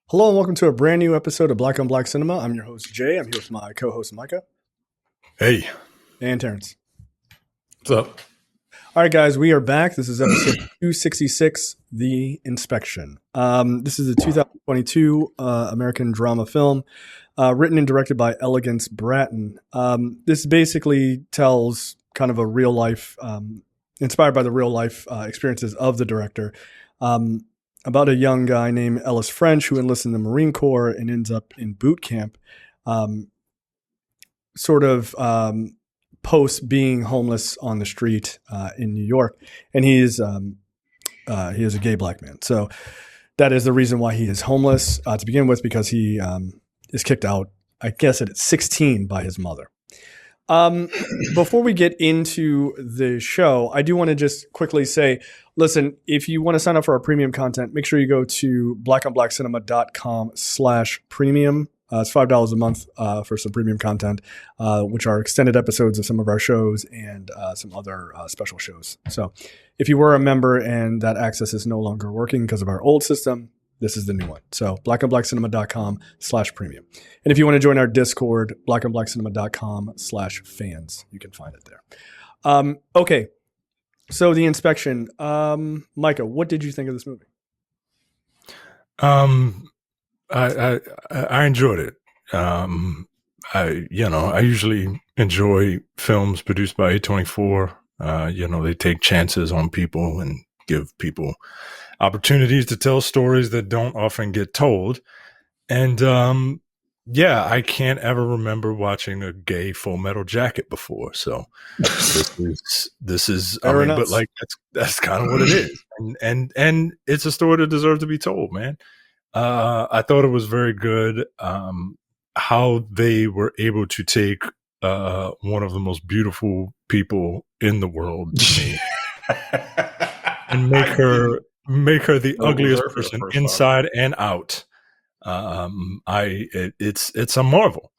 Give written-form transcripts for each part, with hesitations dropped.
Hello and welcome to a brand new episode of Black on Black Cinema. I'm your host, Jay. I'm here with my co-host, Micah. Hey. And Terrence. What's up? All right, guys, we are back. This is episode 266, The Inspection. This is a 2022 American drama film written and directed by Elegance Bratton. This basically tells kind of a real life, inspired by the real life experiences of the director, about a young guy named Ellis French who enlists in the Marine Corps and ends up in boot camp, post being homeless on the street in New York. And he is a gay black man. So that is the reason why he is homeless to begin with, because he is kicked out, I guess, at 16 by his mother. Before we get into the show, I do want to just quickly say, listen, if you want to sign up for our premium content, make sure you go to blackonblackcinema.com/premium. It's $5 a month for some premium content, which are extended episodes of some of our shows and some other special shows. So if you were a member and that access is no longer working because of our old system, this is the new one. So blackonblackcinema.com/premium. And if you want to join our Discord, blackonblackcinema.com/fans, you can find it there. Okay. So The Inspection. Micah, what did you think of this movie? I enjoyed it. I usually enjoy films produced by A24. They take chances on people and give people opportunities to tell stories that don't often get told. And I can't ever remember watching a gay Full Metal Jacket before. So this is but like that's kind of what it is. And it's a story that deserves to be told, man. I thought it was very good how they were able to take one of the most beautiful people in the world to me and make her the ugliest person inside and out. It's a marvel.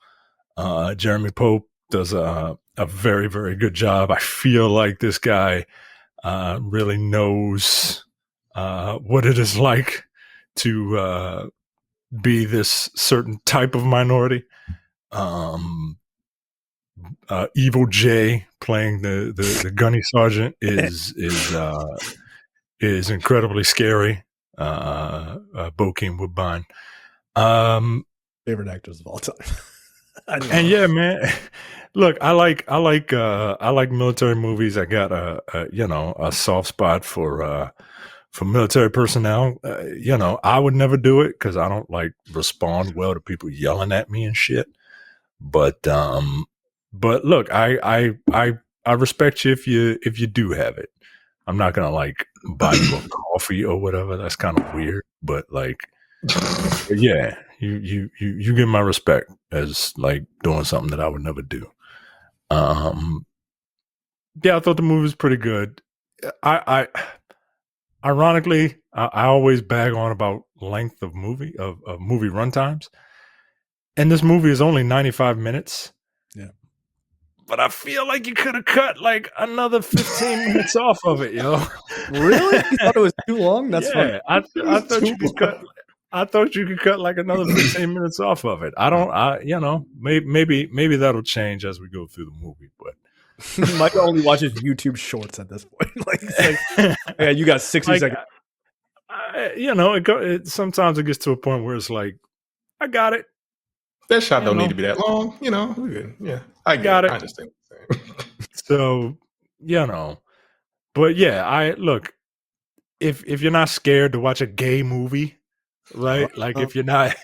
Jeremy Pope does a very, very good job. I feel like this guy really knows what it is like to be this certain type of minority. Evil Jay playing the gunny sergeant is incredibly scary. Bokeem Woodbine. Favorite actors of all time. And yeah, man, look, I like military movies. I got a soft spot for military personnel. I would never do it because I don't respond well to people yelling at me and shit. But look, I respect you if you do have it. I'm not gonna buy you a coffee or whatever. That's kind of weird. But yeah, you get my respect as doing something that I would never do. Yeah, I thought the movie was pretty good. Ironically, I always bag on about length of movie runtimes, and this movie is only 95 minutes. Yeah, but I feel like you could have cut another 15 minutes off of it, yo. Really? You thought it was too long? That's yeah. I thought you could cut. I thought you could cut another 15 minutes off of it. Maybe that'll change as we go through the movie, but. Mike only watches YouTube shorts at this point. Yeah, you got 60 seconds. Sometimes it gets to a point where it's I got it. That shot don't need to be that long. We're good. Yeah, I got it. I understand. So, but yeah, I look. If you're not scared to watch a gay movie, right? If you're not,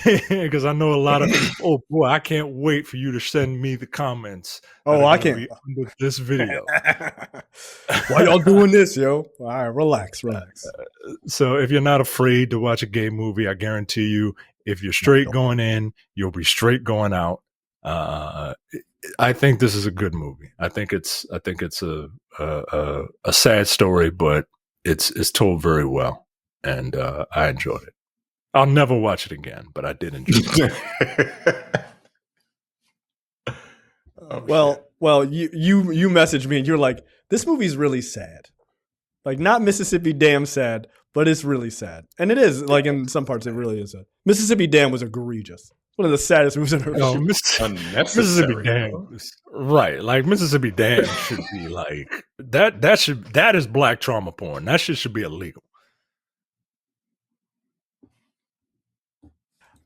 because I know a lot of, oh boy, I can't wait for you to send me the comments. Oh, I can't. Under this video. Why y'all doing this, yo? All right, relax. So if you're not afraid to watch a gay movie, I guarantee you, if you're straight going in, you'll be straight going out. I think this is a good movie. I think it's a sad story, but it's told very well, and I enjoyed it. I'll never watch it again, but I did enjoy it. Well, you messaged me and you're like, this movie's really sad. Not Mississippi damn sad, but it's really sad. And it is, like, in some parts, it really is. Mississippi Dan was egregious. One of the saddest movies I've ever seen. Mississippi Dan, right? Like Mississippi Dan should be like that. That is black trauma porn. That shit should be illegal.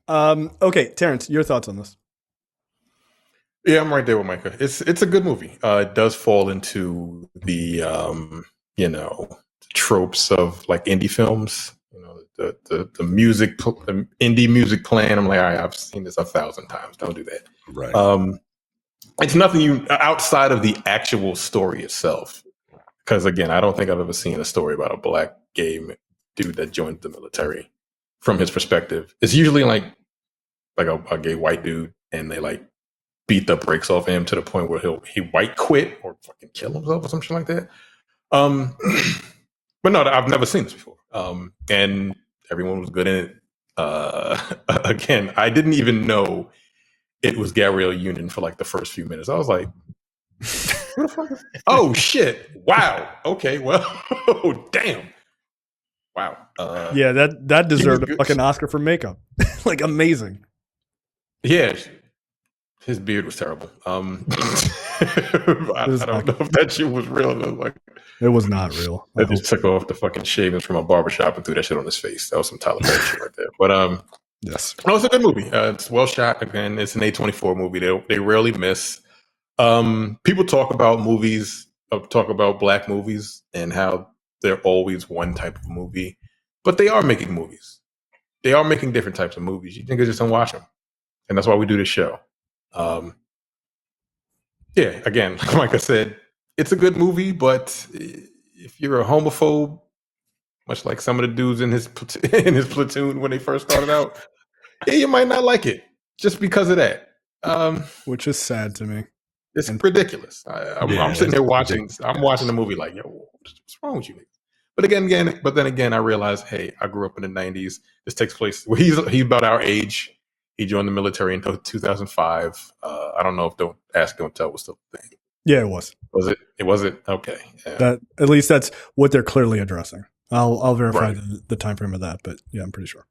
Okay, Terrence, your thoughts on this? Yeah, I'm right there with Micah. It's a good movie. It does fall into the tropes of like indie films. The music, the indie music playing. I'm like, all right, I've seen this 1,000 times. Don't do that. Right. It's nothing outside of the actual story itself. Because again, I don't think I've ever seen a story about a black gay dude that joined the military from his perspective. It's usually like a gay white dude, and they like beat the brakes off him to the point where he white quit or fucking kill himself or something like that. But no, I've never seen this before. And everyone was good in it. Again, I didn't even know it was Gabrielle Union for like the first few minutes. I was like, "What the fuck? Oh shit! Wow. Okay. Well. Oh damn. Wow. Yeah, that deserved a fucking Oscar for makeup. Like amazing. Yeah. His beard was terrible. I don't know if that shit was real. Like, it was not real. I just took off the fucking shavings from a barbershop and threw that shit on his face. That was some Tyler Perry shit right there. But yes, no, it's a good movie. It's well shot. Again, it's an A24 movie. They rarely miss. People talk about black movies and how they're always one type of movie, but they are making movies. They are making different types of movies. You think they just don't watch them, and that's why we do this show. Yeah, again, like I said, it's a good movie, but if you're a homophobe, much like some of the dudes in his platoon when they first started out, yeah, you might not like it just because of that. Which is sad to me. It's ridiculous. I'm sitting there watching. I'm watching the movie like, yo, what's wrong with you? But then again, I realized, hey, I grew up in the '90s. This takes place. Well, he's about our age. He joined the military in 2005. I don't know if Don't Ask, Don't Tell was still a thing. Yeah, it was. Was it? It wasn't? Okay. Yeah. That at least that's what they're clearly addressing. I'll verify the time frame of that, but yeah, I'm pretty sure.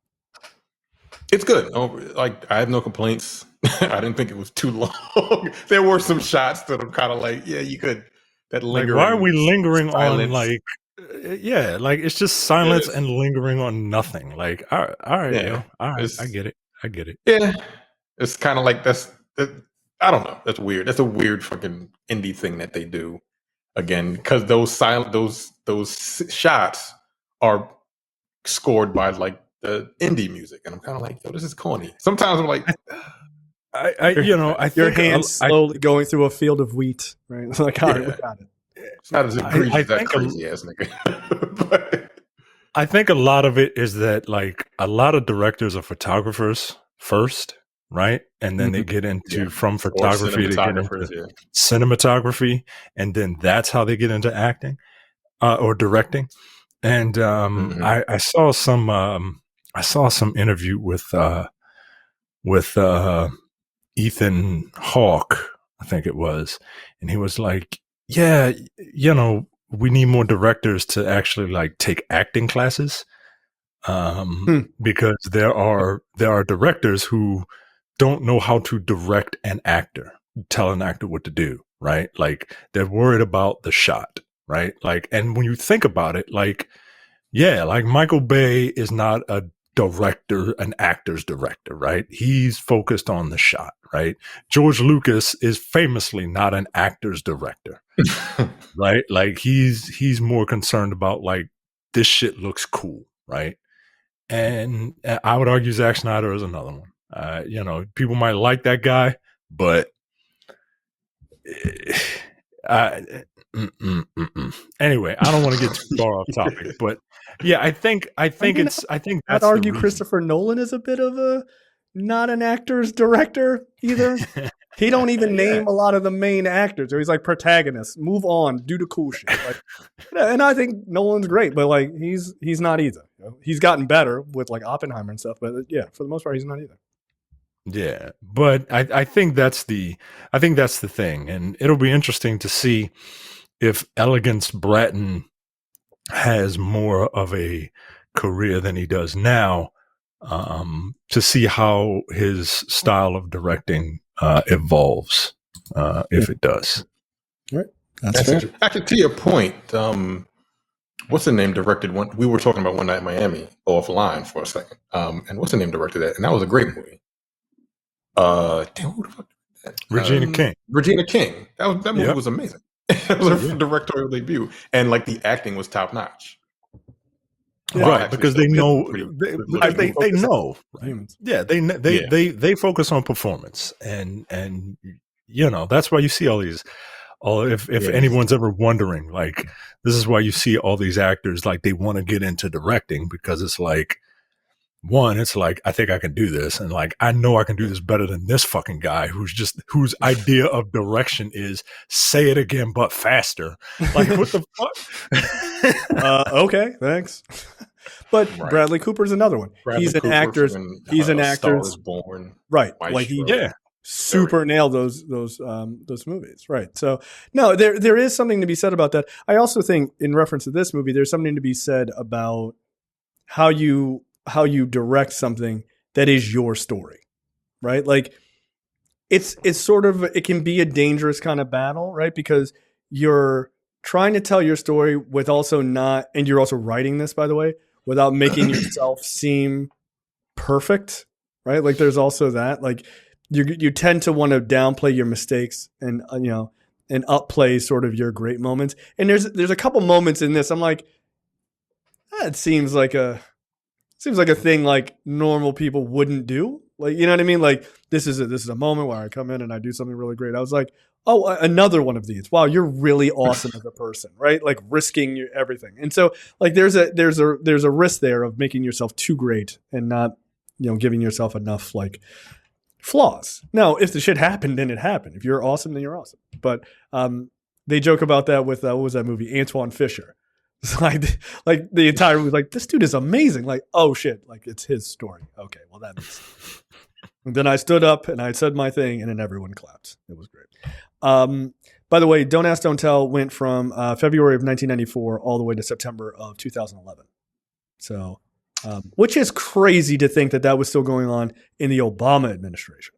It's good. Like, I have no complaints. I didn't think it was too long. There were some shots that are kind of like, yeah, you could. That lingering. Like, why are we lingering silence. on like? Yeah, like it's just silence and lingering on nothing. Like, all right, yeah, all right, I get it. Yeah, it's kind of like that. I don't know. That's weird. That's a weird fucking indie thing that they do. Again, because those shots are scored by like the indie music, and I'm kind of like, yo, this is corny. Sometimes I'm like, I think your hands slowly going through a field of wheat, right? It's like, all right, we got it. It's not as egregious as that crazy ass nigga. But I think a lot of it is that like a lot of directors are photographers first, right? And then they get into from photography to get into cinematography, and then that's how they get into acting or directing. And I saw some interview with Ethan Hawke, I think it was, and he was like, yeah, we need more directors to actually like take acting classes, because there are directors who don't know how to direct an actor, tell an actor what to do, right? Like they're worried about the shot, right? Like, and when you think about it, like, yeah, like Michael Bay is not a director, an actor's director, right? He's focused on the shot, right? George Lucas is famously not an actor's director, right? Like he's more concerned about like, this shit looks cool, right? And I would argue Zack Snyder is another one. People might like that guy, but anyway, I don't want to get too far off topic, but yeah, I think that's I'd argue Christopher Nolan is a bit of a not an actor's director either. He don't even name a lot of the main actors, or he's like protagonists. Move on, do the cool shit. Like, and I think Nolan's great, but like he's not either. He's gotten better with like Oppenheimer and stuff, but yeah, for the most part, he's not either. Yeah, but I think that's the thing, and it'll be interesting to see if Elegance Bratton has more of a career than he does now, to see how his style of directing evolves, if it does. Right. That's fair. Actually, to your point, what's the name directed one? We were talking about One Night in Miami offline for a second. And what's the name directed that? And that was a great movie. Damn, who the fuck did that? Regina King. Regina King. That movie was amazing. It was her directorial debut, and like the acting was top notch. Right, because they know they know. Yeah, they focus on performance, and that's why you see all these. If anyone's ever wondering, like, this is why you see all these actors, like, they want to get into directing, because it's like, one, it's like, I think I can do this, and like, I know I can do this better than this fucking guy whose idea of direction is say it again but faster. Like, what the fuck? Okay, thanks. But right. Bradley Cooper's another one. He's an actor. He's an actor. Star is Born. Right. Like he super nailed those movies. Right. So no, there is something to be said about that. I also think, in reference to this movie, there's something to be said about how you direct something that is your story. Right? Like it's sort of, it can be a dangerous kind of battle, right? Because you're trying to tell your story with also not, and you're also writing this, by the way, without making yourself seem perfect, right? Like there's also that, like you tend to want to downplay your mistakes and and upplay sort of your great moments. And there's a couple moments in this I'm like, that seems like a thing like normal people wouldn't do. Like, you know what I mean? Like this is a moment where I come in and I do something really great. I was like, oh, another one of these. Wow, you're really awesome as a person, right? Like risking everything. And so like there's a risk there of making yourself too great and not, giving yourself enough like flaws. Now, if the shit happened, then it happened. If you're awesome, then you're awesome. But they joke about that with what was that movie? Antoine Fisher. It's like the entire movie, like, this dude is amazing. Like, oh shit, like it's his story. Okay, well that makes sense. And then I stood up and I said my thing, and then everyone clapped. It was great. By the way, Don't Ask, Don't Tell went from February of 1994 all the way to September of 2011. So, which is crazy to think that was still going on in the Obama administration.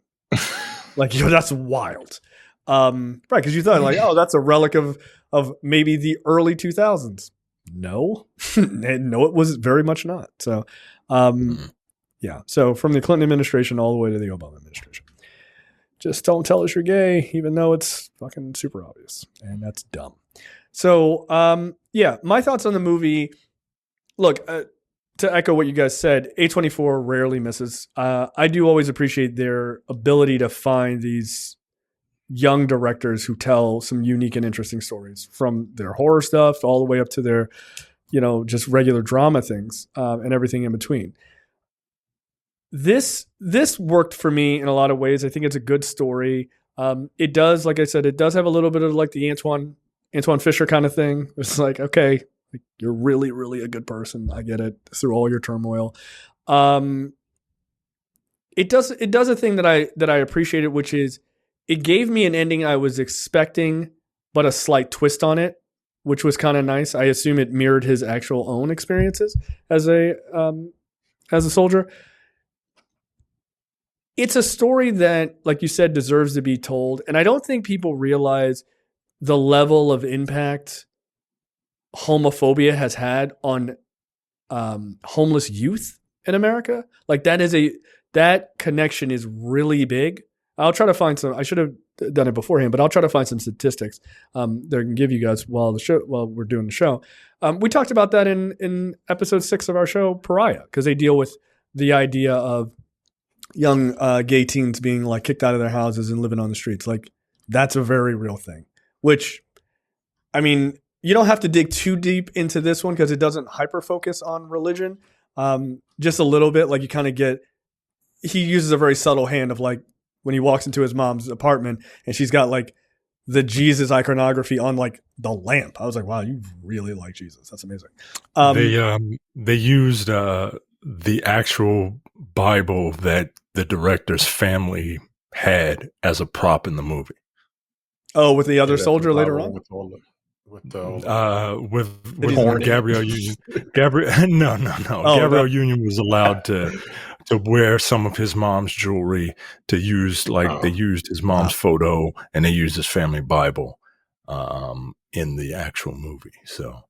Like, that's wild. Right, because you thought like, oh, that's a relic of maybe the early 2000s. No, no, it was very much not. So, yeah. So from the Clinton administration all the way to the Obama administration. Just don't tell us you're gay, even though it's fucking super obvious. And that's dumb. So, yeah, my thoughts on the movie. Look, to echo what you guys said, A24 rarely misses. I do always appreciate their ability to find these young directors who tell some unique and interesting stories, from their horror stuff all the way up to their, just regular drama things, and everything in between. This worked for me in a lot of ways. I think it's a good story. It does, like I said, it does have a little bit of like the Antoine Fisher kind of thing. It's like, okay, like, you're really, really a good person. I get it, through all your turmoil. It does a thing that I appreciated, which is it gave me an ending I was expecting, but a slight twist on it, which was kind of nice. I assume it mirrored his actual own experiences as a soldier. It's a story that, like you said, deserves to be told. And I don't think people realize the level of impact homophobia has had on homeless youth in America. Like that connection is really big. I'll try to find some. I should have done it beforehand, but I'll try to find some statistics that I can give you guys while we're doing the show. We talked about that in episode 6 of our show, Pariah, because they deal with the idea of young gay teens being like kicked out of their houses and living on the streets. Like, that's a very real thing, which, I mean, you don't have to dig too deep into this one because it doesn't hyper focus on religion. Just a little bit, like you kind of get, he uses a very subtle hand of like when he walks into his mom's apartment and she's got like the Jesus iconography on like the lamp. I was like, wow, you really like Jesus. That's amazing. They used the actual Bible that the director's family had as a prop in the movie. Oh, with the other soldier later on? with the with Gabrielle Union. No. Gabrielle Union was allowed to wear some of his mom's jewelry, to use they used his mom's photo, and they used his family Bible in the actual movie. So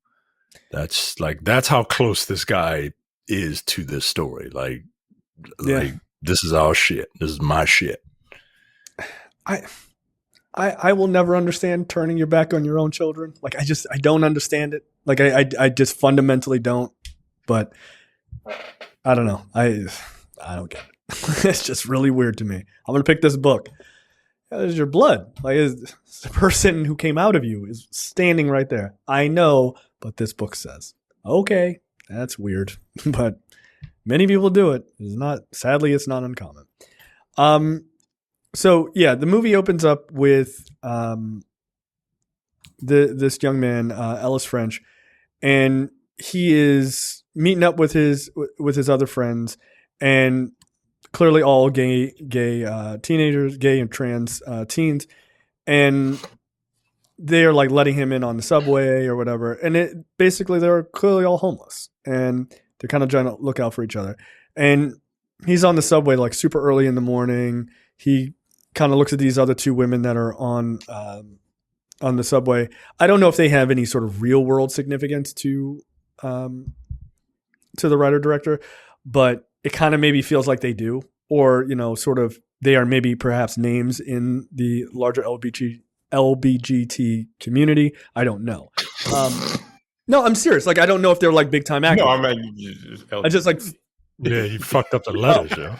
that's how close this guy is to this story. Like this is our shit. This is my shit. I will never understand turning your back on your own children. Like, I don't understand it. Like, I just fundamentally don't. But I don't know. I don't get it. It's just really weird to me. I'm going to pick this book. There's your blood. Like, the person who came out of you is standing right there. I know, but this book says, okay, that's weird. But many people do it. Sadly, it's not uncommon. So yeah, the movie opens up with this young man, Ellis French, and he is meeting up with his other friends, and clearly all gay teenagers, gay and trans teens, and they are like letting him in on the subway or whatever, and basically they're clearly all homeless, and they're kind of trying to look out for each other. And he's on the subway like super early in the morning. He kind of looks at these other two women that are on the subway. I don't know if they have any sort of real world significance to the writer director, but it kind of maybe feels like they do, or sort of they are maybe perhaps names in the larger LBGT community. I don't know. No, I'm serious. Like, I don't know if they're like big time actors. No, I mean, I just like. Yeah, you fucked up the letters, yo.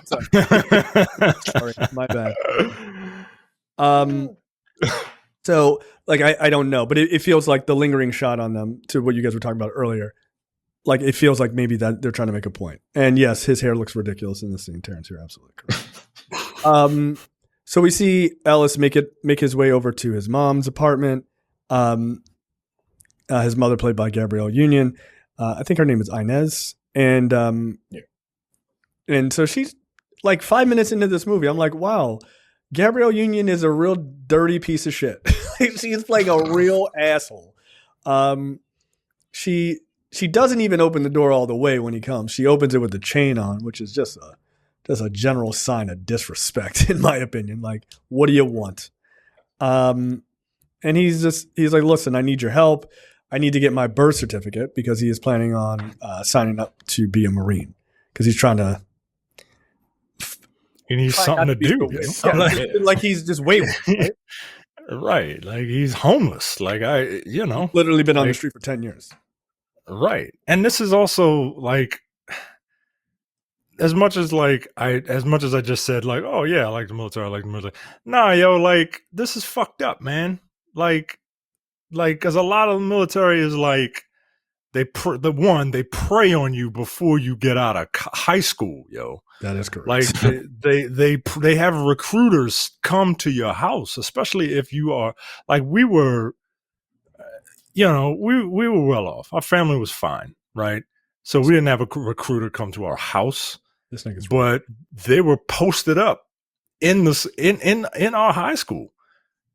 Sorry, my bad. So like I don't know, but it feels like the lingering shot on them, to what you guys were talking about earlier. Like, it feels like maybe that they're trying to make a point. And yes, his hair looks ridiculous in this scene. Terrence, you're absolutely correct. So we see Ellis make his way over to his mom's apartment. His mother, played by Gabrielle Union. I think her name is Inez. And and so she's like 5 minutes into this movie. I'm like, wow, Gabrielle Union is a real dirty piece of shit. She's playing a real asshole. She doesn't even open the door all the way when he comes. She opens it with the chain on, which is just a general sign of disrespect, in my opinion. Like, what do you want? And he's like, listen, I need your help. I need to get my birth certificate, because he is planning on signing up to be a Marine, because he's trying to. He needs something to do. Like he's just waiting. Right. Like, he's homeless. Like, literally been on the street for 10 years. Right. And this is also like, as much as I just said, like, oh yeah, I like the military. Nah, yo, like, this is fucked up, man. Like, cause a lot of the military is like, they prey on you before you get out of high school, yo. That is correct. Like, they have recruiters come to your house, especially if you are like, we were, we were well off. Our family was fine, right? So we didn't have a recruiter come to our house, but they were posted up in our high school,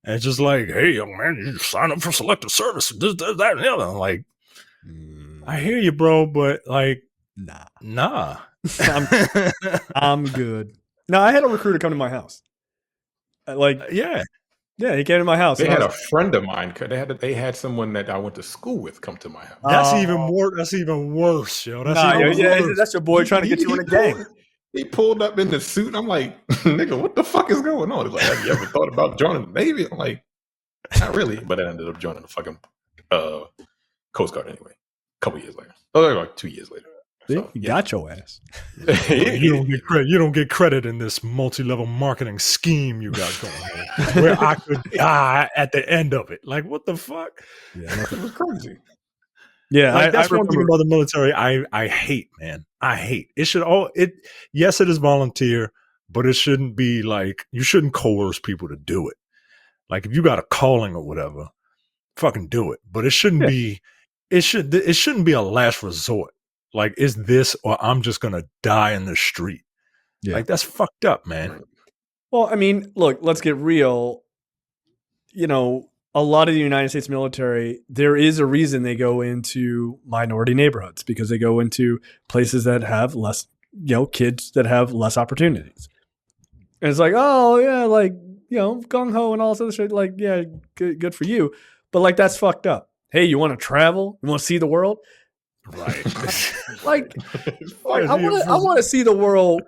and it's just like, hey, young man, you sign up for selective service, this, that, and the other. Like, I hear you, bro, but like, nah. I'm good. No, I had a recruiter come to my house. Yeah, he came to my house. They had a friend of mine. They had someone that I went to school with come to my house. That's even worse. That's even worse, yo. That's your boy trying to get you in a gang. He pulled up in the suit, and I'm like, nigga, what the fuck is going on? He's like, have you ever thought about joining the Navy? I'm like, not really. But I ended up joining the fucking Coast Guard anyway. A couple years later. Like 2 years later. So, you got your ass. You don't get credit. You don't get credit in this multi-level marketing scheme you got going on, where I could die at the end of it. Like, what the fuck? Yeah, it was crazy. Yeah, like, that's one thing about the military. I hate, man. I hate. It should yes, it is volunteer, but it shouldn't be like, you shouldn't coerce people to do it. Like, if you got a calling or whatever, fucking do it. But it shouldn't be. It shouldn't be a last resort. Like, is this, or I'm just going to die in the street? Yeah. Like, that's fucked up, man. Well, I mean, look, let's get real. a lot of the United States military, there is a reason they go into minority neighborhoods, because they go into places that have less, kids that have less opportunities. And it's like, oh yeah, like, gung ho and all this other shit. Like, yeah, good for you. But like, that's fucked up. Hey, you want to travel? You want to see the world? Right. like I want to see the world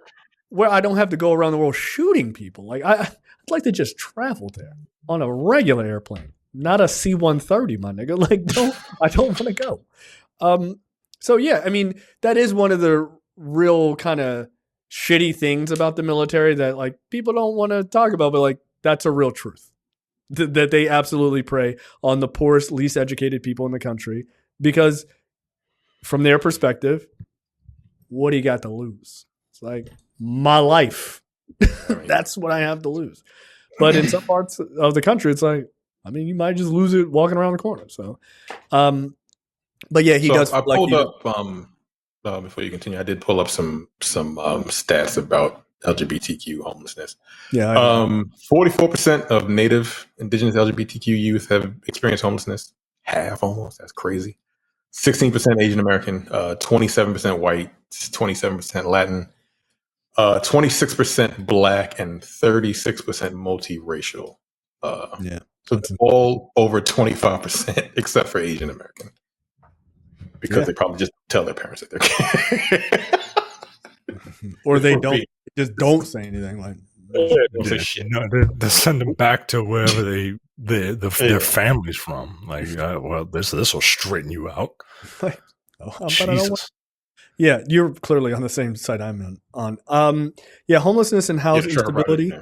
where I don't have to go around the world shooting people. Like, I'd like to just travel there on a regular airplane, not a C-130, my nigga. Like, I don't want to go. So yeah, I mean, that is one of the real kind of shitty things about the military that like people don't want to talk about, but like that's a real truth that they absolutely prey on the poorest, least educated people in the country, because from their perspective, what do you got to lose? It's like, my life. That's what I have to lose. But in some parts of the country, it's like, I mean, you might just lose it walking around the corner. So, but yeah, he does. I pulled up before you continue. I did pull up some stats about LGBTQ homelessness. Yeah, 44% of Native Indigenous LGBTQ youth have experienced homelessness. Half almost. That's crazy. 16% Asian American, 27% white, 27% Latin, 26% Black, and 36% multiracial. So it's all over 25%, except for Asian American, because they probably just tell their parents that they're gay. Or they just don't say anything. Like, they send them back to wherever their family's from. Like, well, this will straighten you out. Like, Jesus. Yeah, you're clearly on the same side I'm on. Yeah, homelessness and house instability.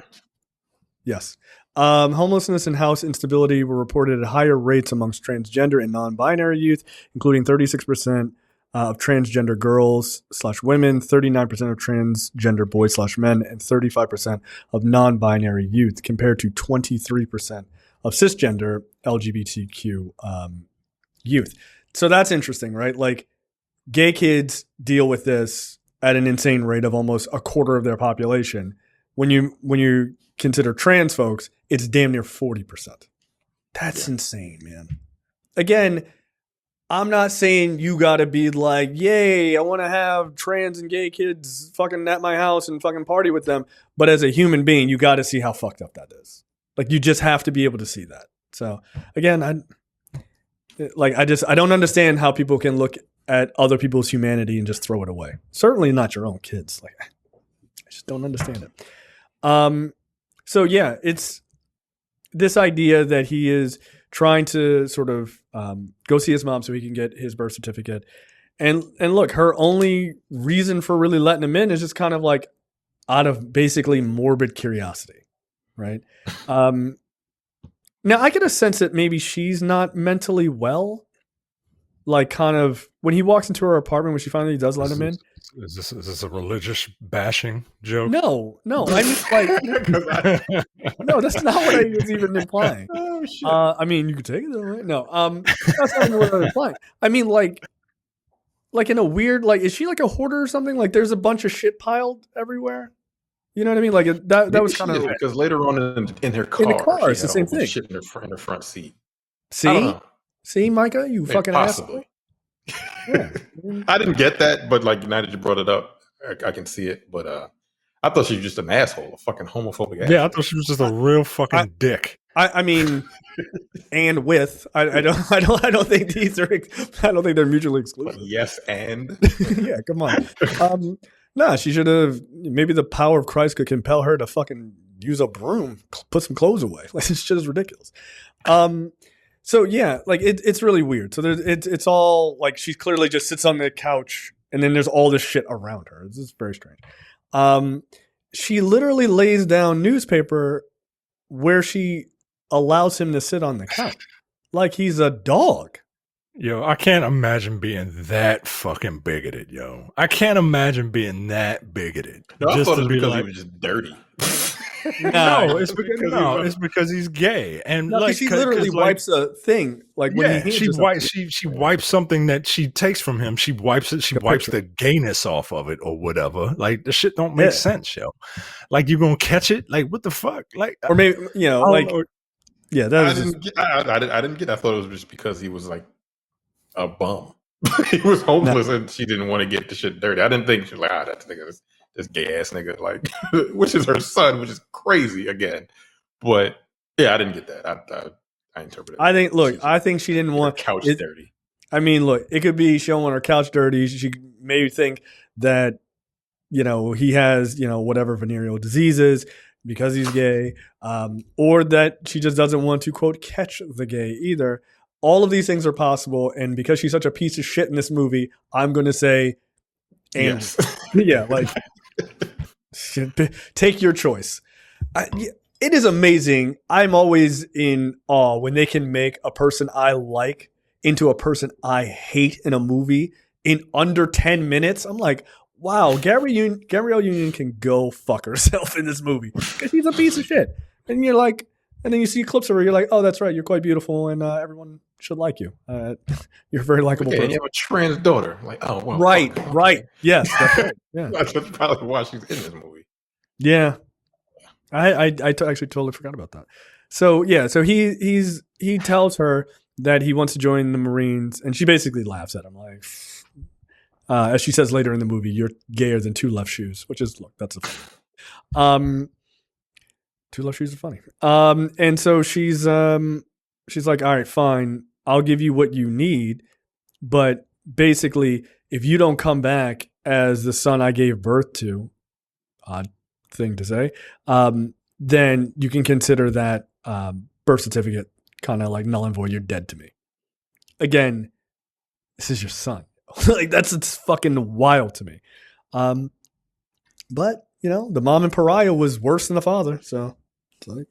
Yes. Homelessness and house instability were reported at higher rates amongst transgender and non-binary youth, including 36% of transgender girls/women, 39% of transgender boys/men, and 35% of non-binary youth, compared to 23% of cisgender LGBTQ youth. So that's interesting, right? Like, gay kids deal with this at an insane rate of almost a quarter of their population. When you consider trans folks, it's damn near 40%. That's insane, man. Again, I'm not saying you got to be like, yay, I want to have trans and gay kids fucking at my house and fucking party with them. But as a human being, you got to see how fucked up that is. Like, you just have to be able to see that. So again, I don't understand how people can look at other people's humanity and just throw it away. Certainly not your own kids. Like, I just don't understand it. So yeah, it's this idea that he is trying to sort of go see his mom so he can get his birth certificate. And look, her only reason for really letting him in is just kind of like out of basically morbid curiosity, right? Now, I get a sense that maybe she's not mentally well. Like, kind of when he walks into her apartment when she finally does let him in. Is this a religious bashing joke? No. I mean, like, no, that's not what I was even implying. Oh, shit. I mean, you could take it though, right? No, that's not even what I was implying. I mean, like in a weird, like, is she like a hoarder or something? Like, there's a bunch of shit piled everywhere. You know what I mean? Like, that was kind of because later on in her car, in the car, it's the same thing. Shit in her front seat. See, Micah, you fucking possibly. Yeah. I didn't get that, but like now that you brought it up, I can see it. But I thought she was just an asshole, a fucking homophobic asshole. Yeah, I thought she was just a real fucking dick. I mean, and with I don't think these are. I don't think they're mutually exclusive. Yes, and yeah, come on. Nah, she should have. Maybe the power of Christ could compel her to fucking use a broom, put some clothes away. Like, this shit is ridiculous. So yeah, like it's really weird. So it's all like she clearly just sits on the couch, and then there's all this shit around her. This is very strange. She literally lays down newspaper where she allows him to sit on the couch, like he's a dog. Yo, I can't imagine being that fucking bigoted, yo. I can't imagine being that bigoted. No, I thought it was because he was just dirty. No, it's because he's gay, and like she literally wipes a thing. Like, when she wipes something that she takes from him. She wipes it. She wipes the gayness off of it or whatever. Like, the shit don't make sense, yo. Like, you gonna catch it? Like, what the fuck? Like, or maybe Yeah, that I was didn't get. I didn't get. I thought it was just because he was like a bum. He was homeless and she didn't want to get the shit dirty. I didn't think she was like, that nigga, this gay ass nigga, like, which is her son, which is crazy again. But yeah, I didn't get that. I interpreted. I think. Look, I think she didn't want couch dirty. I mean, look, it could be she don't want her couch dirty. She maybe think that he has whatever venereal diseases because he's gay, or that she just doesn't want to quote catch the gay either. All of these things are possible, and because she's such a piece of shit in this movie, I'm going to say, yes, yeah, like take your choice. It is amazing. I'm always in awe when they can make a person I like into a person I hate in a movie in under 10 minutes. I'm like, wow, Gabrielle Union can go fuck herself in this movie because she's a piece of shit. And you're like, and then you see clips of her, you're like, oh, that's right, you're quite beautiful, and everyone should like you. You're a very likable person. You have a trans daughter. Like, oh, well. Right. Yes, that's right. Yeah. That's probably why she's in this movie. Yeah. I actually totally forgot about that. So, yeah, so he tells her that he wants to join the Marines, and she basically laughs at him, like, as she says later in the movie, you're gayer than two left shoes, which is, look, that's a funny. Two left shoes are funny. And so she's like, all right, fine, I'll give you what you need, but basically, if you don't come back as the son I gave birth to, odd thing to say, then you can consider that birth certificate kind of like null and void. You're dead to me. Again, this is your son. Like it's fucking wild to me. But the mom and pariah was worse than the father, so it's like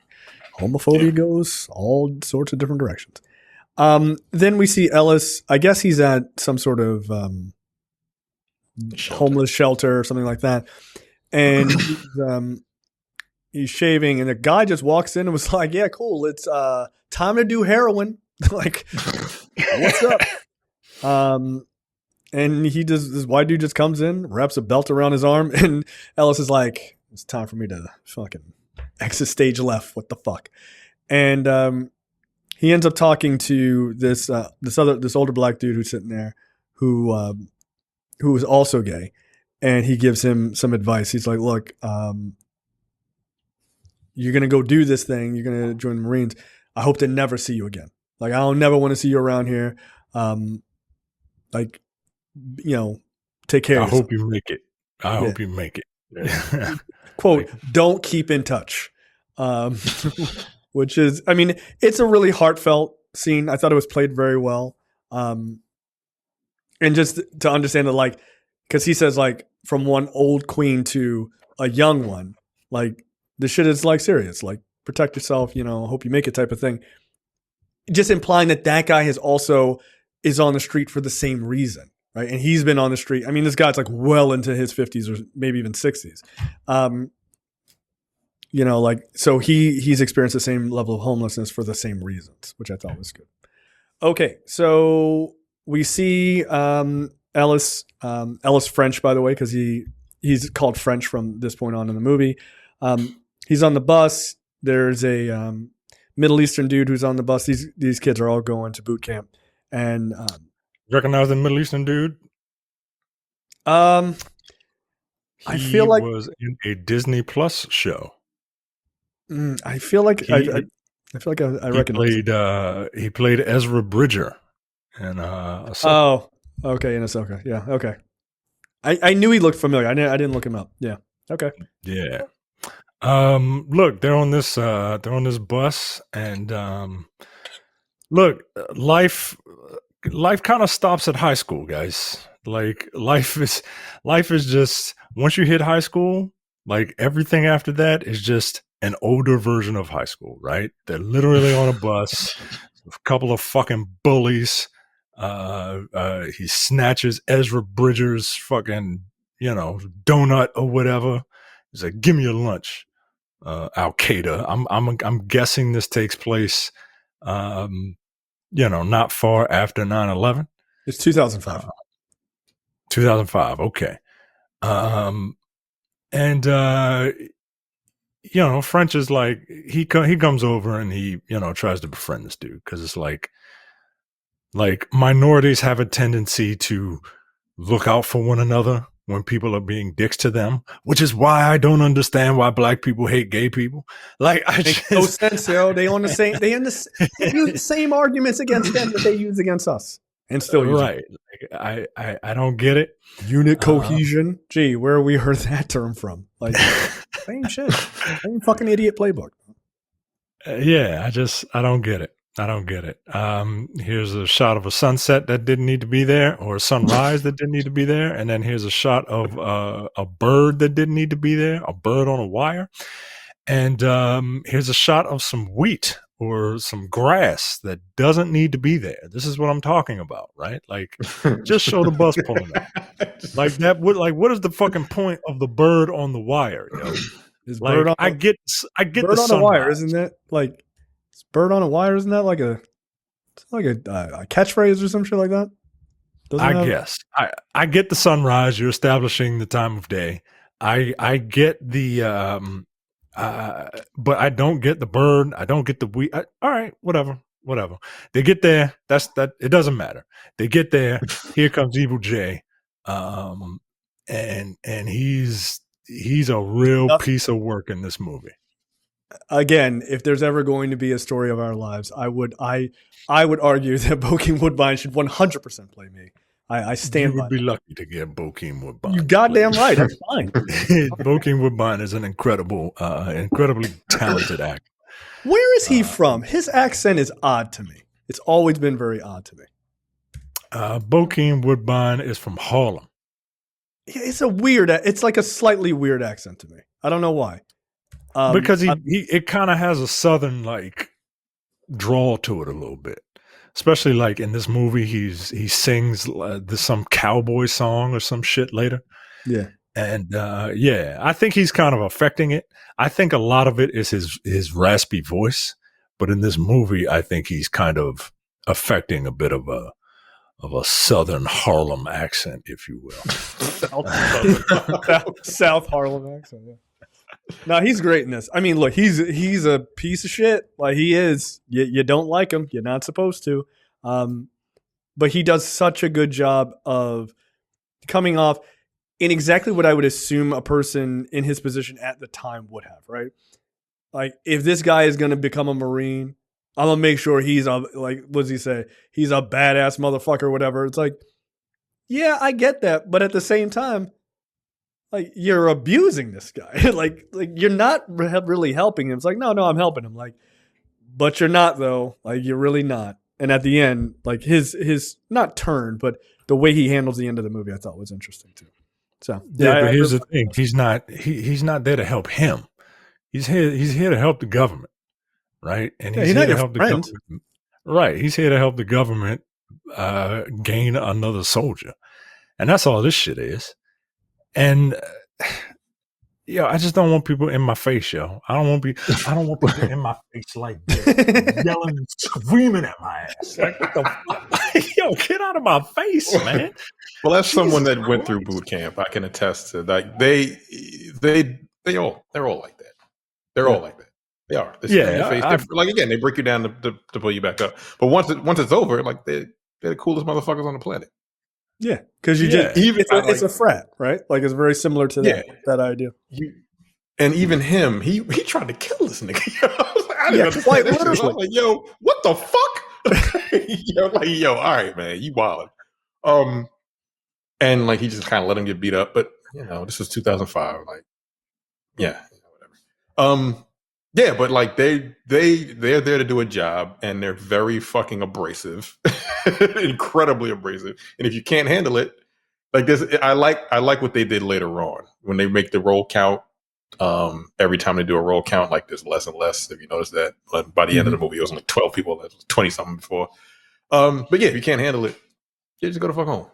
homophobia goes all sorts of different directions. Then we see Ellis. I guess he's at some sort of homeless shelter or something like that, and he's shaving, and the guy just walks in and was like, "Yeah, cool. It's time to do heroin." Like, what's up? And this white dude just comes in, wraps a belt around his arm, and Ellis is like, "It's time for me to fucking exit stage left. What the fuck?" And he ends up talking to this older black dude who's sitting there, who is also gay, and he gives him some advice. He's like, "Look, you're gonna go do this thing. You're gonna join the Marines. I hope to never see you again. Like, I don't never want to see you around here. Take care. I hope you make it. I hope you make it." Yeah. Quote, "Don't keep in touch." Which is, I mean, it's a really heartfelt scene. I thought it was played very well. And just to understand it, like, because he says, like, from one old queen to a young one, like, the shit is, like, serious. Like, protect yourself, hope you make it type of thing. Just implying that guy is on the street for the same reason, right? And he's been on the street. I mean, this guy's, like, well into his 50s or maybe even 60s. So he's experienced the same level of homelessness for the same reasons, which I thought was good. Okay, so we see Ellis French, by the way, because he's called French from this point on in the movie. He's on the bus. There's a Middle Eastern dude who's on the bus. These kids are all going to boot camp, and recognize the Middle Eastern dude. I feel like was in a Disney Plus show. I feel like I recognize. He played Ezra Bridger in Ahsoka. Oh, okay, in Ahsoka. Yeah, okay. I knew he looked familiar. I didn't look him up. Yeah. Okay. Yeah. Look, they're on this bus, and look, life kind of stops at high school, guys. Like life is just, once you hit high school, like everything after that is just an older version of high school, right? They're literally on a bus, a couple of fucking bullies. He snatches Ezra Bridger's fucking, donut or whatever. He's like, "Give me your lunch." Al Qaeda. I'm guessing this takes place, not far after 9/11. It's 2005. 2005. Okay. And French is like, he comes over and he, tries to befriend this dude because it's like minorities have a tendency to look out for one another when people are being dicks to them, which is why I don't understand why black people hate gay people. Like, makes no sense, yo. They use the same arguments against them that they use against us, and still use right. Like, I don't get it. Unit cohesion. Gee, where we heard that term from? Like, same shit, same fucking idiot playbook. Yeah, I don't get it. I don't get it. Here's a shot of a sunset that didn't need to be there, or a sunrise that didn't need to be there, and then here's a shot of a bird that didn't need to be there, a bird on a wire, and here's a shot of some wheat or some grass that doesn't need to be there. This is what I'm talking about, right? Like, just show the bus pulling up. Like that. What is the fucking point of the bird on the wire? Like, I get bird the on a wire, isn't that like? Bird on a wire, isn't that like a catchphrase or some shit like that? Guess. I get the sunrise. You're establishing the time of day. I get the but I don't get the bird. I don't get the wheat. All right, whatever. They get there. That. It doesn't matter. They get there. Here comes Evil J, and he's a real piece of work in this movie. Again, if there's ever going to be a story of our lives, I would argue that Bokeem Woodbine should 100% play me. I stand by. You would be lucky to get Bokeem Woodbine. You goddamn right. That's fine. Bokeem Woodbine is an incredibly talented actor. Where is he from? His accent is odd to me. It's always been very odd to me. Bokeem Woodbine is from Harlem. It's like a slightly weird accent to me. I don't know why. Because it kind of has a southern like drawl to it a little bit, especially like in this movie he sings some cowboy song or some shit later. Yeah, and I think he's kind of affecting it. I think a lot of it is his raspy voice, but in this movie, I think he's kind of affecting a bit of a southern Harlem accent, if you will. South Harlem accent. Yeah. No, he's great in this. I mean, look, he's a piece of shit. Like he is. You don't like him. You're not supposed to. But he does such a good job of coming off in exactly what I would assume a person in his position at the time would have, right? Like if this guy is going to become a Marine, I'm going to make sure he's what does he say? He's a badass motherfucker or whatever. It's like, yeah, I get that. But at the same time, like you're abusing this guy. like you're not really helping him. It's like, no, I'm helping him. Like, but you're not though. Like you're really not. And at the end, like his not turn, but the way he handles the end of the movie, I thought was interesting too. So yeah, but here's the thing: he's not there to help him. He's here to help the government, right? And he's here to help the government. Right, he's here to help the government gain another soldier, and that's all this shit is. And I just don't want people in my face, yo. I don't want people in my face like this, yelling and screaming at my ass. Like, what the fuck? Yo, get out of my face, man. Well, as someone that went through boot camp, I can attest to like they're all like that. They're all like that. They are. Like again, they break you down to pull you back up. But once it's over, like they're the coolest motherfuckers on the planet. Yeah, because it's a frat, right? Like it's very similar to that idea. And even him, he tried to kill this nigga. I didn't understand that shit. I was like, yo, what the fuck? All right, man, you wildin'. And like he just kind of let him get beat up. But this was 2005. Like, whatever. Yeah, but like they're there to do a job, and they're very fucking abrasive, incredibly abrasive. And if you can't handle it, like this, I like what they did later on when they make the roll count. Every time they do a roll count, like there's less and less. If you notice that, by the end of the movie, it was like 12 people. That was 20 something before. But yeah, if you can't handle it, you just go the fuck home.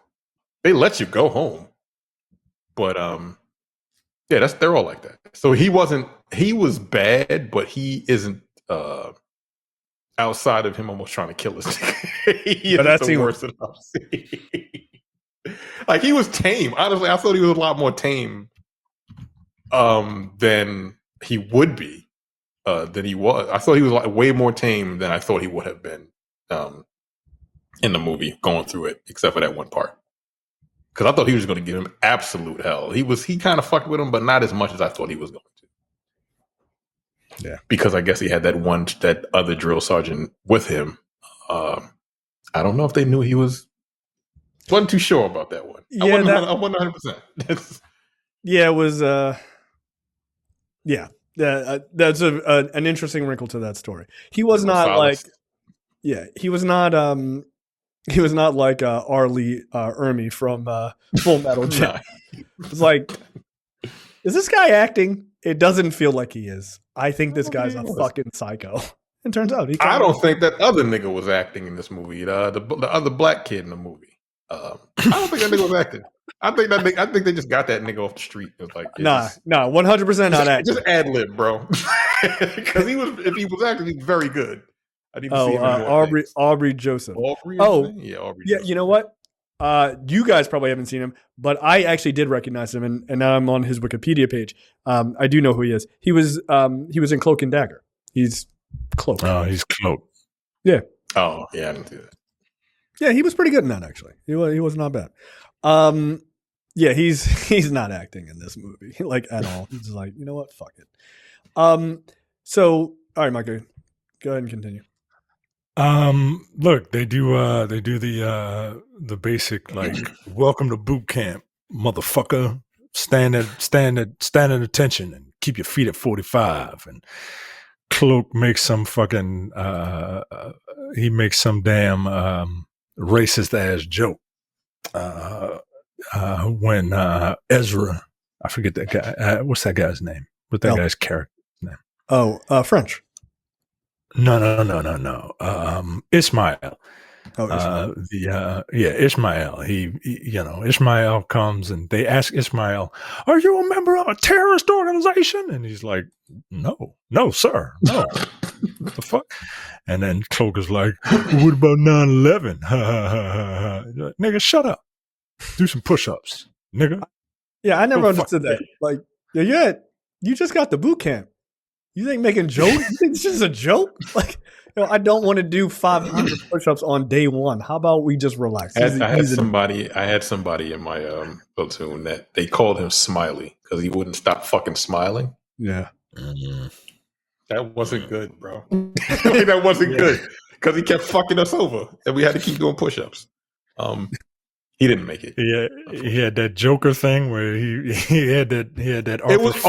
They let you go home, but yeah, they're all like that. So he was bad, but he isn't outside of him almost trying to kill us. He is the worst that I've seen. Like he was tame. Honestly, I thought he was a lot more tame than he would be than he was. I thought he was like way more tame than I thought he would have been in the movie going through it, except for that one part. Because I thought he was going to give him absolute hell. He kind of fucked with him, but not as much as I thought he was going to. Yeah, because I guess he had that other drill sergeant with him. I don't know if they knew he wasn't too sure about that one. Yeah, I wasn't 100%. Yeah, it was. That's an interesting wrinkle to that story. He was not like. Yeah, he was not. He was not like Arlie Ermy from Full Metal Jacket. It's like, is this guy acting? It doesn't feel like he is. I think this guy's a fucking psycho. It turns out I don't think that other nigga was acting in this movie. The other black kid in the movie. I don't think that nigga was acting. I think they just got that nigga off the street. It was like, 100% not acting. Just ad lib, bro. Because if he was acting, he's very good. I need to see him in more Aubrey Joseph. Aubrey Joseph. You know what? You guys probably haven't seen him, but I actually did recognize him, and now I'm on his Wikipedia page. I do know who he is. He was in Cloak and Dagger. He's Cloak. Oh, he's Cloak. Yeah. Oh, yeah, I didn't see that. Yeah, he was pretty good in that, actually. He was not bad. Yeah, he's not acting in this movie, like, at all. He's just like, you know what? Fuck it. So, all right, Micah, go ahead and continue. Look, they do the basic, like, welcome to boot camp, motherfucker. Stand at attention and keep your feet at 45. And Cloak makes some fucking he makes some damn racist ass joke when Ezra, I forget that guy. What's that guy's name? What's that guy's character's name? Oh, French. No. Ismail. Oh, Ismail. Ismail. He Ismail comes and they ask Ismail, "Are you a member of a terrorist organization?" And he's like, "No, sir, no." What the fuck? And then Cloak is like, "What about 9/11?" Nigga, shut up. Do some push-ups, nigga. Yeah, I never understood that. Like, you just got the boot camp. You think making jokes? You think this is a joke? Like, I don't want to do 500 push-ups on day one. How about we just relax? I had somebody in my platoon that they called him Smiley because he wouldn't stop fucking smiling. Yeah. Mm-hmm. That wasn't good, bro. That wasn't good because he kept fucking us over and we had to keep doing push-ups. He didn't make it. Yeah, he had that Joker thing where he had that. It was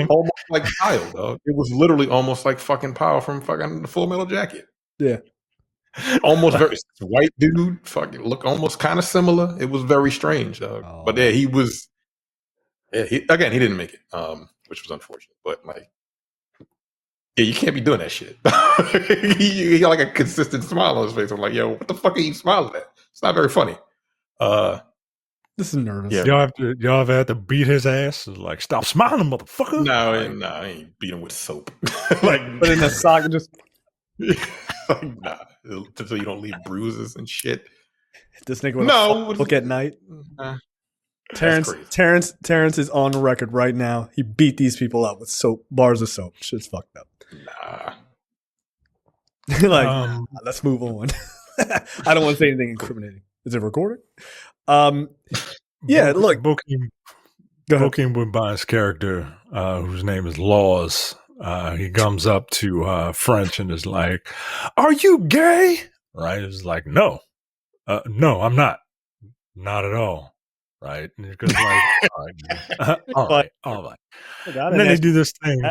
almost like Kyle, dog. It was literally almost like fucking Powell from fucking the Full Metal Jacket. Yeah, almost very white dude. Fucking look almost kind of similar. It was very strange, dog. Oh. But yeah, he was. Yeah, he didn't make it, which was unfortunate. But like, yeah, you can't be doing that shit. He got like a consistent smile on his face. I'm like, yo, what the fuck are you smiling at? It's not very funny. This is nervous. Yeah. Y'all have had to beat his ass? Like, stop smiling, motherfucker. No, I ain't beat him with soap. Like, but in the sock, just like, nah, so you don't leave bruises and shit. This nigga with a book at night. Terrence is on record right now. He beat these people up with bars of soap. Shit's fucked up. Nah. Like, let's move on. I don't want to say anything incriminating. Is it recording? Yeah, look. Bokeem Woodbine's character, whose name is Laws, he comes up to French and is like, "Are you gay?" Right? It's like, no, I'm not. Not at all. Right? And it goes like, all right. And then they do this thing.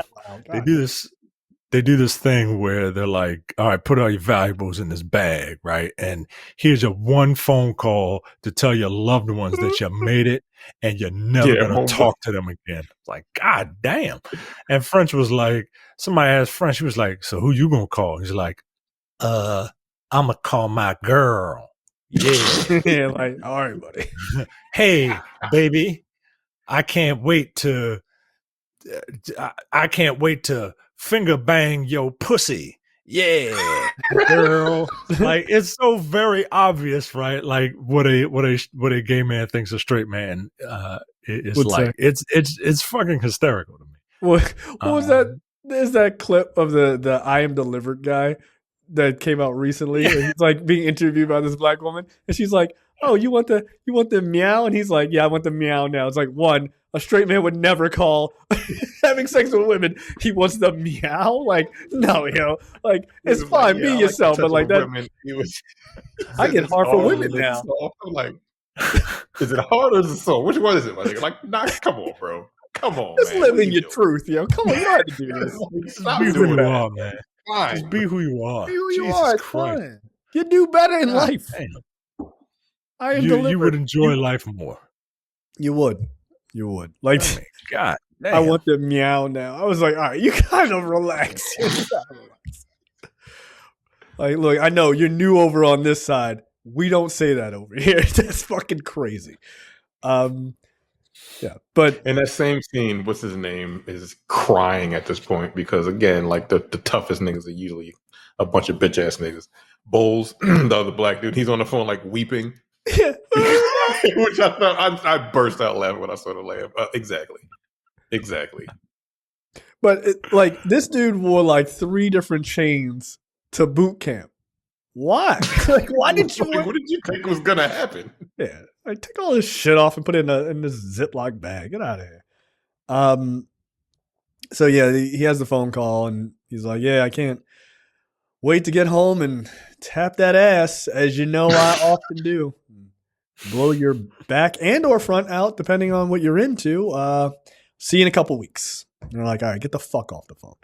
They do this thing where they're like, all right, put all your valuables in this bag, right? And here's your one phone call to tell your loved ones that you made it and you're never going to talk to them again. It's like, God damn. And French was like, somebody asked French, he was like, so who you going to call? He's like, I'm going to call my girl. Yeah. Yeah, like, all right, buddy. Hey, baby, I can't wait to finger bang your pussy. Yeah, girl. Like, it's so very obvious, right? Like what a gay man thinks a straight man is like. It's fucking hysterical to me. What was that? There's that clip of the I Am Delivered guy that came out recently. And he's like being interviewed by this black woman, and she's like, "Oh, you want the meow?" And he's like, "Yeah, I want the meow now." It's like, one, a straight man would never call having sex with women. He wants the meow. Like, no, like it's fine, be yourself, but like that. Women, I get hard for women now. I'm like, is it hard or is it soft? Which one is it, my nigga? Like, nah, come on, bro. Come on, just man. live in your truth, yo. Come on, you don't have to do this. Stop be who doing you that. are, man. Fine. Just be who you are. Be who you Jesus are. It's Christ. fine. You do better in God life. damn. I am You delivered. would enjoy life more. You would. Like, I mean, God damn. I want the meow now. I was like, all right, you kind of relax. Like, look, I know you're new over on this side. We don't say that over here. That's fucking crazy. Yeah, but in that same scene, what's his name is crying at this point because again, like the toughest niggas are usually a bunch of bitch ass niggas. Bowles, the other black dude, he's on the phone like weeping. Yeah. Which I thought I burst out laughing when I saw the laugh. Exactly. But like this dude wore like 3 different chains to boot camp. Why? Like, why did you? What did you think was gonna happen? Yeah, like take all this shit off and put it in this Ziploc bag. Get out of here. So yeah, he has the phone call and he's like, "Yeah, I can't wait to get home and tap that ass, as you know I often do. Blow your back and or front out, depending on what you're into. See you in a couple weeks." And they're like, "All right, get the fuck off the phone."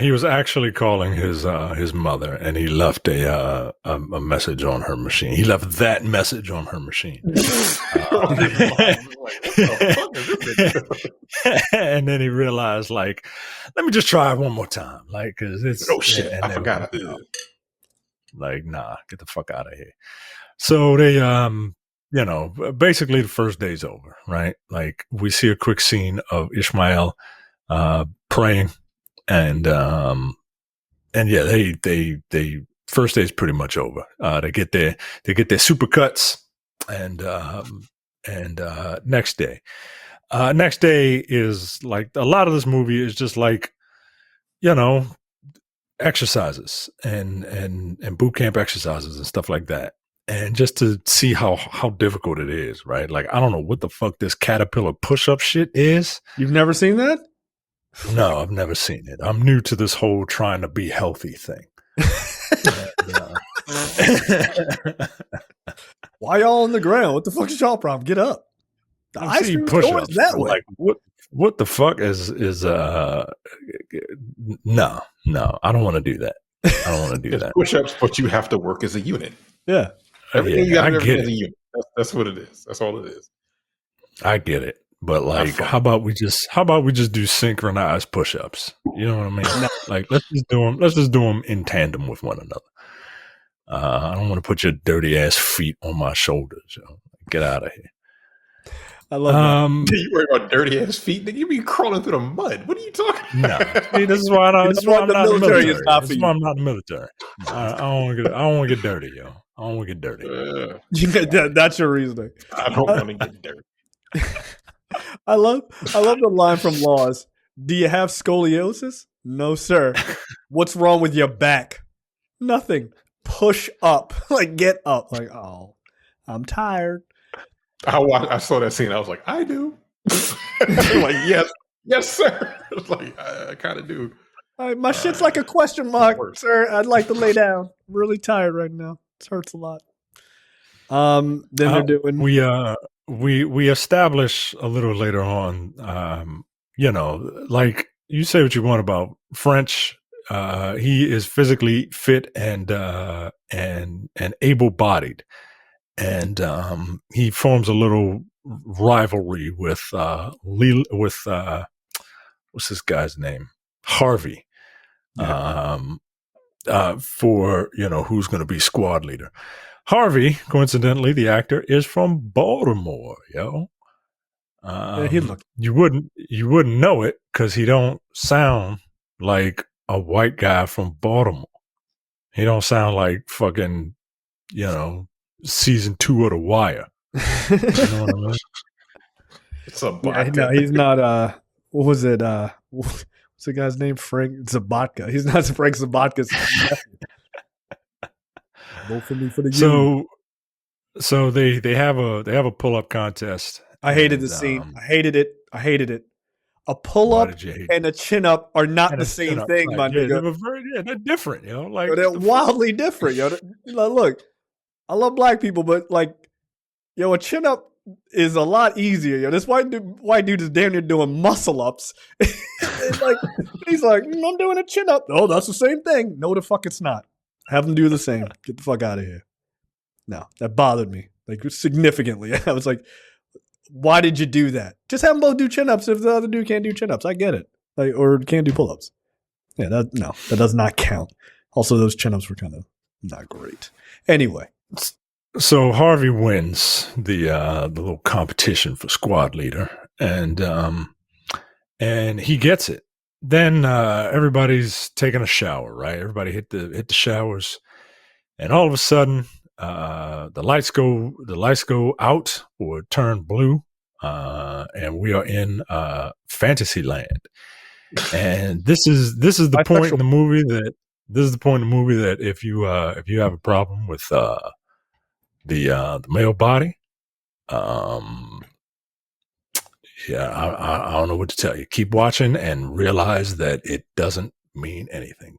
He was actually calling his mother, and he left a message on her machine. He left that message on her machine, and then he realized, like, let me just try it one more time, like, because it's shit, I forgot. Like, nah, get the fuck out of here. So they, basically the first day's over, right? Like, we see a quick scene of Ishmael praying. And yeah, they first day's pretty much over. They get their supercuts and next day is like a lot of this movie is just like, exercises and boot camp exercises and stuff like that. And just to see how difficult it is, right? Like, I don't know what the fuck this caterpillar push-up shit is. You've never seen that? No, I've never seen it. I'm new to this whole trying to be healthy thing. Why y'all on the ground? What the fuck is y'all problem? Get up. The ice cream store is that way. Like, what the fuck is no, I don't want to do that. I don't want to do that. Push-ups, but you have to work as a unit. Yeah. Everything you got to do as a unit. That's what it is. That's all it is. I get it. But like, how about we just do synchronized push-ups? You know what I mean? Like, let's just do them in tandem with one another. I don't want to put your dirty ass feet on my shoulders. Get out of here. I love that. You worry about dirty ass feet? Then you be crawling through the mud. What are you talking about? No, see, this is why I'm not in the military. This is why I'm not in the military. I don't want to get dirty, yo. I don't want to get dirty. That's your reasoning. I don't want to get dirty. I love the line from Laws. Do you have scoliosis? No, sir. What's wrong with your back? Nothing. Push up. Like, get up. Like, oh, I'm tired. I saw that scene. I was like, I do. Like, yes, sir. I was like, I kind of do. My shit's like a question mark, sir. I'd like to lay down. I'm really tired right now. It hurts a lot. Then they're doing. We establish a little later on, like, you say what you want about French. He is physically fit and able-bodied, and he forms a little rivalry with what's this guy's name? Harvey. Yeah. For who's going to be squad leader. Harvey, coincidentally, the actor, is from Baltimore, yo. He looked. You wouldn't know it because he don't sound like a white guy from Baltimore. He don't sound like fucking, season 2 of The Wire. You know what I mean? Sabatka. no, he's not. What was it? What's the guy's name? Frank Zabatka. He's not Frank Zabatka. Vote for me for the union. So they have a pull up contest. I hated the scene. I hated it. A pull up and a chin up are not the same thing, my nigga. They're different, Like they're wildly different, Look, I love black people, but a chin up is a lot easier, This white dude is damn near doing muscle ups. He's like, I'm doing a chin up. Oh, that's the same thing. No, the fuck it's not. Have them do the same. Get the fuck out of here. No, that bothered me significantly. I was like, why did you do that? Just have them both do chin-ups if the other dude can't do chin-ups. I get it. Or can't do pull-ups. Yeah, that does not count. Also, those chin-ups were kind of not great. Anyway. So Harvey wins the little competition for squad leader, and he gets it. Then everybody's taking a shower, right? Everybody hit the showers, and all of a sudden, the lights go out or turn blue, and we are in fantasy land. And this is the point in the movie that if you have a problem with the male body, I don't know what to tell you. Keep watching and realize that it doesn't mean anything.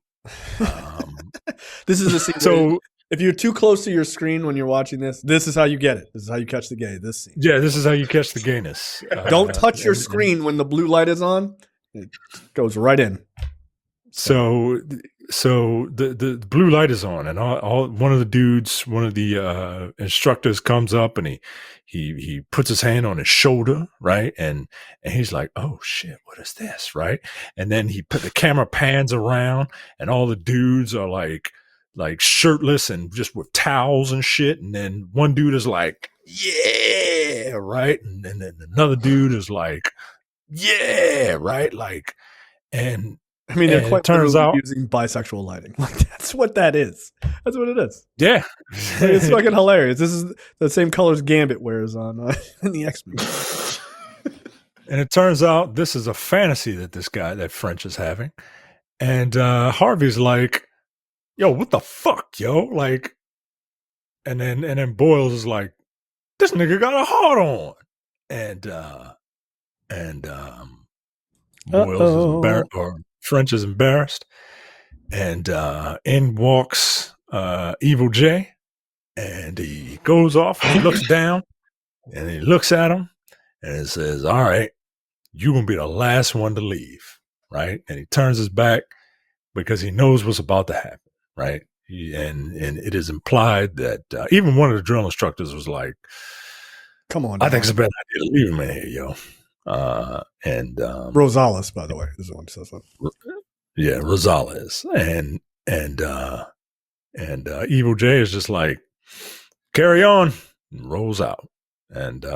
This is the scene. So if you're too close to your screen when you're watching this is how you get it. This is how you catch the gay. This scene. Yeah, this is how you catch the gayness. Don't touch your screen when the blue light is on. It goes right in. So the blue light is on, and one of the instructors comes up and he puts his hand on his shoulder, right, and he's like, oh shit, what is this, right? And then the camera pans around, and all the dudes are like shirtless and just with towels and shit, and then one dude is like, yeah, right, and then another dude is like, yeah, right, and I mean, they're quite turns out using bisexual lighting. That's what that is. That's what it is. Yeah. It's fucking hilarious. This is the same colors Gambit wears on in the X-Men. And it turns out this is a fantasy that French is having. And Harvey's like, yo, what the fuck, yo? And then Boyles is like, this nigga got a heart on. And Boyles is embarrassed, or French is embarrassed, and in walks Evil J, and he goes off and he looks down and he looks at him and he says, all right, you're gonna be the last one to leave, right? And he turns his back because he knows what's about to happen, right? And it is implied that even one of the drill instructors was like, come on, I think it's a bad idea to leave him in here, yo. Rosales, by the way, is the one who says that. Yeah, Rosales, and Evil J is just like, carry on, and rolls out, and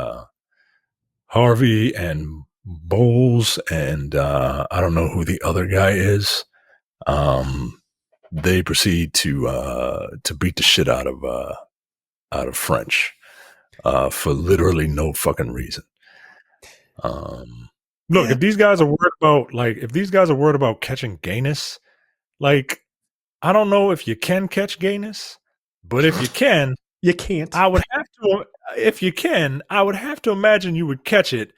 Harvey and Bowles and I don't know who the other guy is. They proceed to beat the shit out of French for literally no fucking reason. Look, if these guys are worried about catching gayness, I don't know if you can catch gayness, but if you can, you can't. If you can, I would have to imagine you would catch it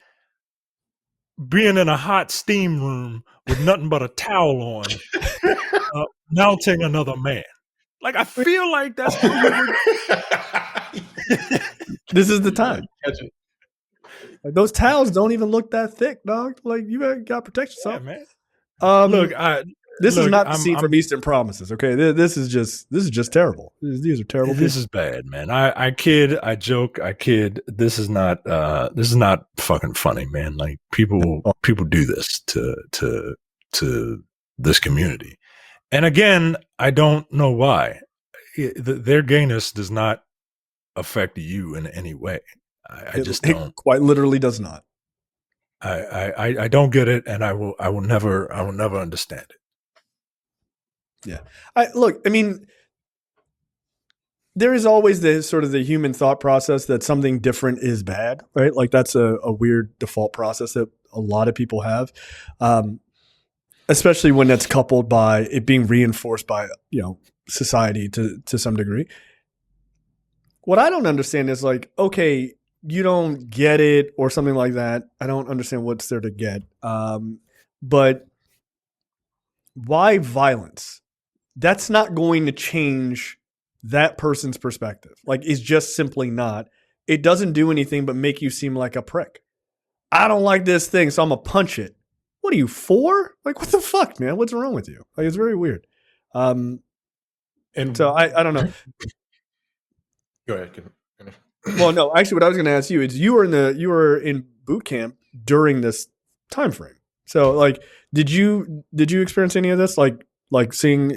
being in a hot steam room with nothing but a towel on, mounting another man. I feel like that's what you would. This is the time. Those towels don't even look that thick, dog. You got to protect yourself, man. This is not the scene from Eastern Promises. Okay, this is just terrible. These are terrible. This is bad, man. I kid, I joke, I kid. This is not fucking funny, man. People do this to this community, and again, I don't know why. Their gayness does not affect you in any way. I just don't. It quite literally does not. I don't get it, and I will never understand it. Yeah. I mean, there is always the sort of the human thought process that something different is bad, right? Like that's a weird default process that a lot of people have, especially when that's coupled by it being reinforced by, society to some degree. What I don't understand is like, okay, you don't get it or something like that. I don't understand what's there to get. But why violence? That's not going to change that person's perspective. Like, it's just simply not. It doesn't do anything but make you seem like a prick. I don't like this thing, so I'm going to punch it. What are you, 4? Like, what the fuck, man? What's wrong with you? Like, it's very weird. And so I don't know. Go ahead. Well, no, actually, what I was going to ask you is you were in boot camp during this time frame. So, like, did you experience any of this? Like seeing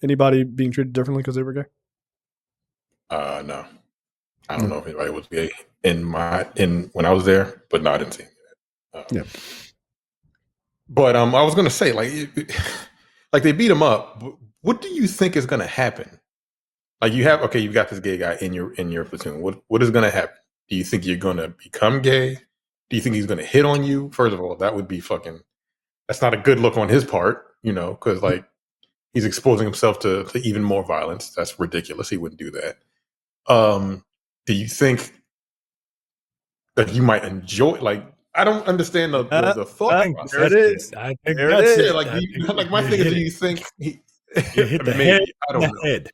anybody being treated differently because they were gay? No, I don't know if anybody was gay in when I was there, but no, I didn't see that. Yeah. But I was going to say, like they beat him up. What do you think is going to happen? Like you've got this gay guy in your platoon. What is going to happen? Do you think you're going to become gay? Do you think he's going to hit on you? First of all, that would be that's not a good look on his part, because like he's exposing himself to even more violence. That's ridiculous. He wouldn't do that. Do you think that you might enjoy, like, I don't understand the thought process. There it is. I think there that's it is. it. Like my thing is, do you think he hit the head? I don't know. Head.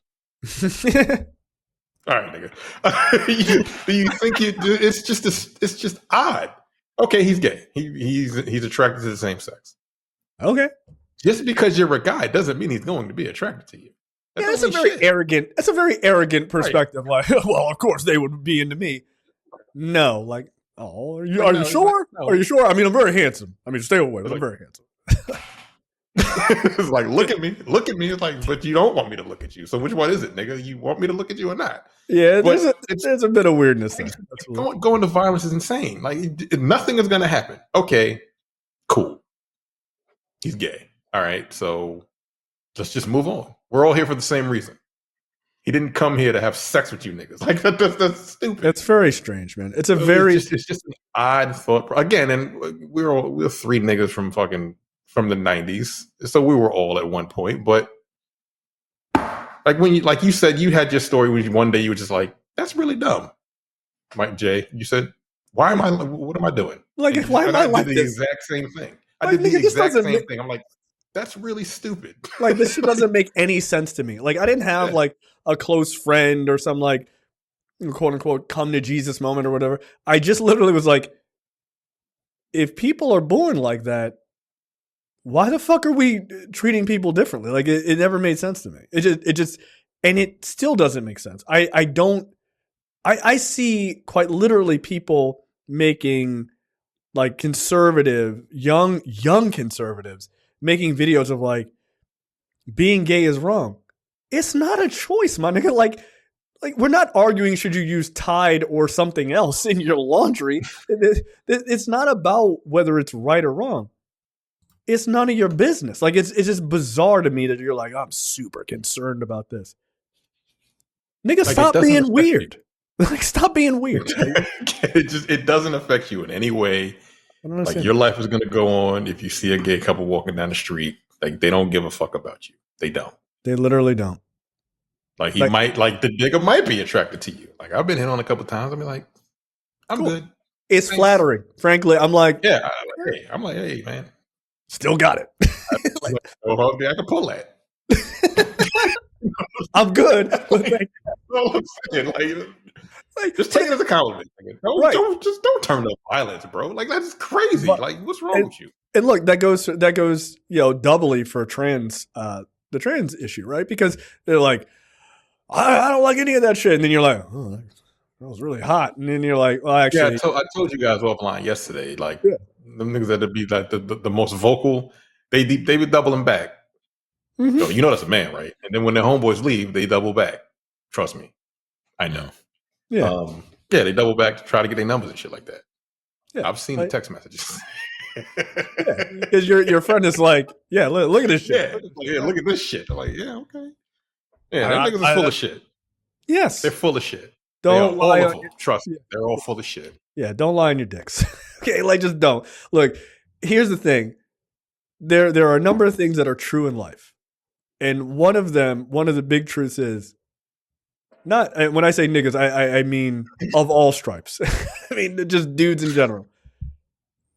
All right, nigga. Do you think it's just odd? Okay, he's gay. He's attracted to the same sex. Okay. Just because you're a guy doesn't mean he's going to be attracted to you. That's a very arrogant. That's a very arrogant perspective. Right. Like, well, of course they would be into me. No, like, are you sure? No. Are you sure? I mean, I'm very handsome. I mean, stay away. I'm very handsome. It's like, look at me. It's like, but you don't want me to look at you. So which one is it, nigga? You want me to look at you or not? Yeah, there's a bit of weirdness there. Going to violence is insane. Like, nothing is going to happen. Okay, cool. He's gay. All right, so let's just move on. We're all here for the same reason. He didn't come here to have sex with you niggas. Like, that's stupid. It's very strange, man. It's just an odd thought. Again, and we're 3 niggas from the 90s. So we were all at one point. But like you said, you had your story where one day you were just like, that's really dumb. Mike J, you said, what am I doing? Like, why am I like this? The exact same thing. I did the exact same thing. I'm like, that's really stupid. Like, this shit doesn't make any sense to me. Like, I didn't have like a close friend or some like quote unquote come to Jesus moment or whatever. I just literally was like, if people are born like that, why the fuck are we treating people differently? Like, it never made sense to me. It just, and it still doesn't make sense. I see quite literally people making like conservative, young conservatives making videos of like being gay is wrong. It's not a choice, my nigga. Like we're not arguing should you use Tide or something else in your laundry. It's not about whether it's right or wrong. It's none of your business. Like, it's just bizarre to me that you're like, I'm super concerned about this. Nigga, like, stop being weird. Like, stop being weird. It doesn't affect you in any way. Like, your life is going to go on if you see a gay couple walking down the street. Like, they don't give a fuck about you. They don't. They literally don't. Like, the nigga might be attracted to you. Like, I've been hit on a couple times. I'll be like, I'm cool. Good. It's Thanks. Flattering. Frankly, I'm like, yeah. I'm like, hey, man. Still got it. I can pull that. I'm good. I'm saying, like, just take it as a compliment. Don't turn up violence, bro. Like, that's crazy. But, like, what's wrong with you? And look, that goes, doubly for the trans issue, right? Because they're like, I don't like any of that shit, and then you're like, oh, that was really hot, and then you're like, well, actually, yeah. So I told you guys offline yesterday, like. Yeah. Them niggas that would be like the most vocal, they would double them back. Mm-hmm. So, that's a man, right? And then when their homeboys leave, they double back. Trust me, I know. Yeah, they double back to try to get their numbers and shit like that. Yeah, I've seen the text messages. Because your friend is like, yeah, look at this shit. Yeah, look at this shit. I'm like, yeah, okay. Yeah, that niggas is full of shit. Yes. They're full of shit. Don't lie. All of them. Trust me. They're all full of shit. Yeah, don't lie on your dicks. Okay, like just don't. Look, here's the thing. There are a number of things that are true in life. And one of the big truths is not, when I say niggas, I mean of all stripes. I mean just dudes in general.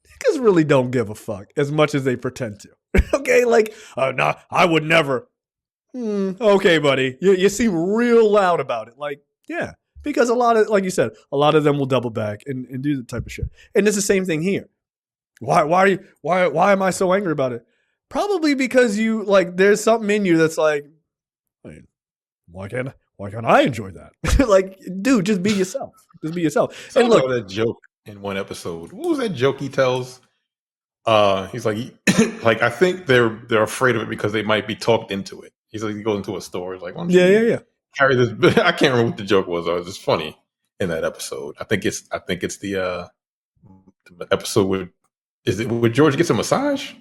Niggas really don't give a fuck as much as they pretend to. Okay, like, nah, I would never. Okay, buddy. You seem real loud about it. Like, yeah. Because a lot of, like you said, a lot of them will double back and do the type of shit. And it's the same thing here. Why am I so angry about it? Probably because you like there's something in you that's like, why can't I enjoy that? Like, dude, just be yourself. Just be yourself. So and look, that joke in one episode. What was that joke he tells? He's like, like I think they're afraid of it because they might be talked into it. He's like, he goes into a store. He's like, why don't you carry this? I can't remember what the joke was. It was just funny in that episode. I think it's the episode where George gets a massage.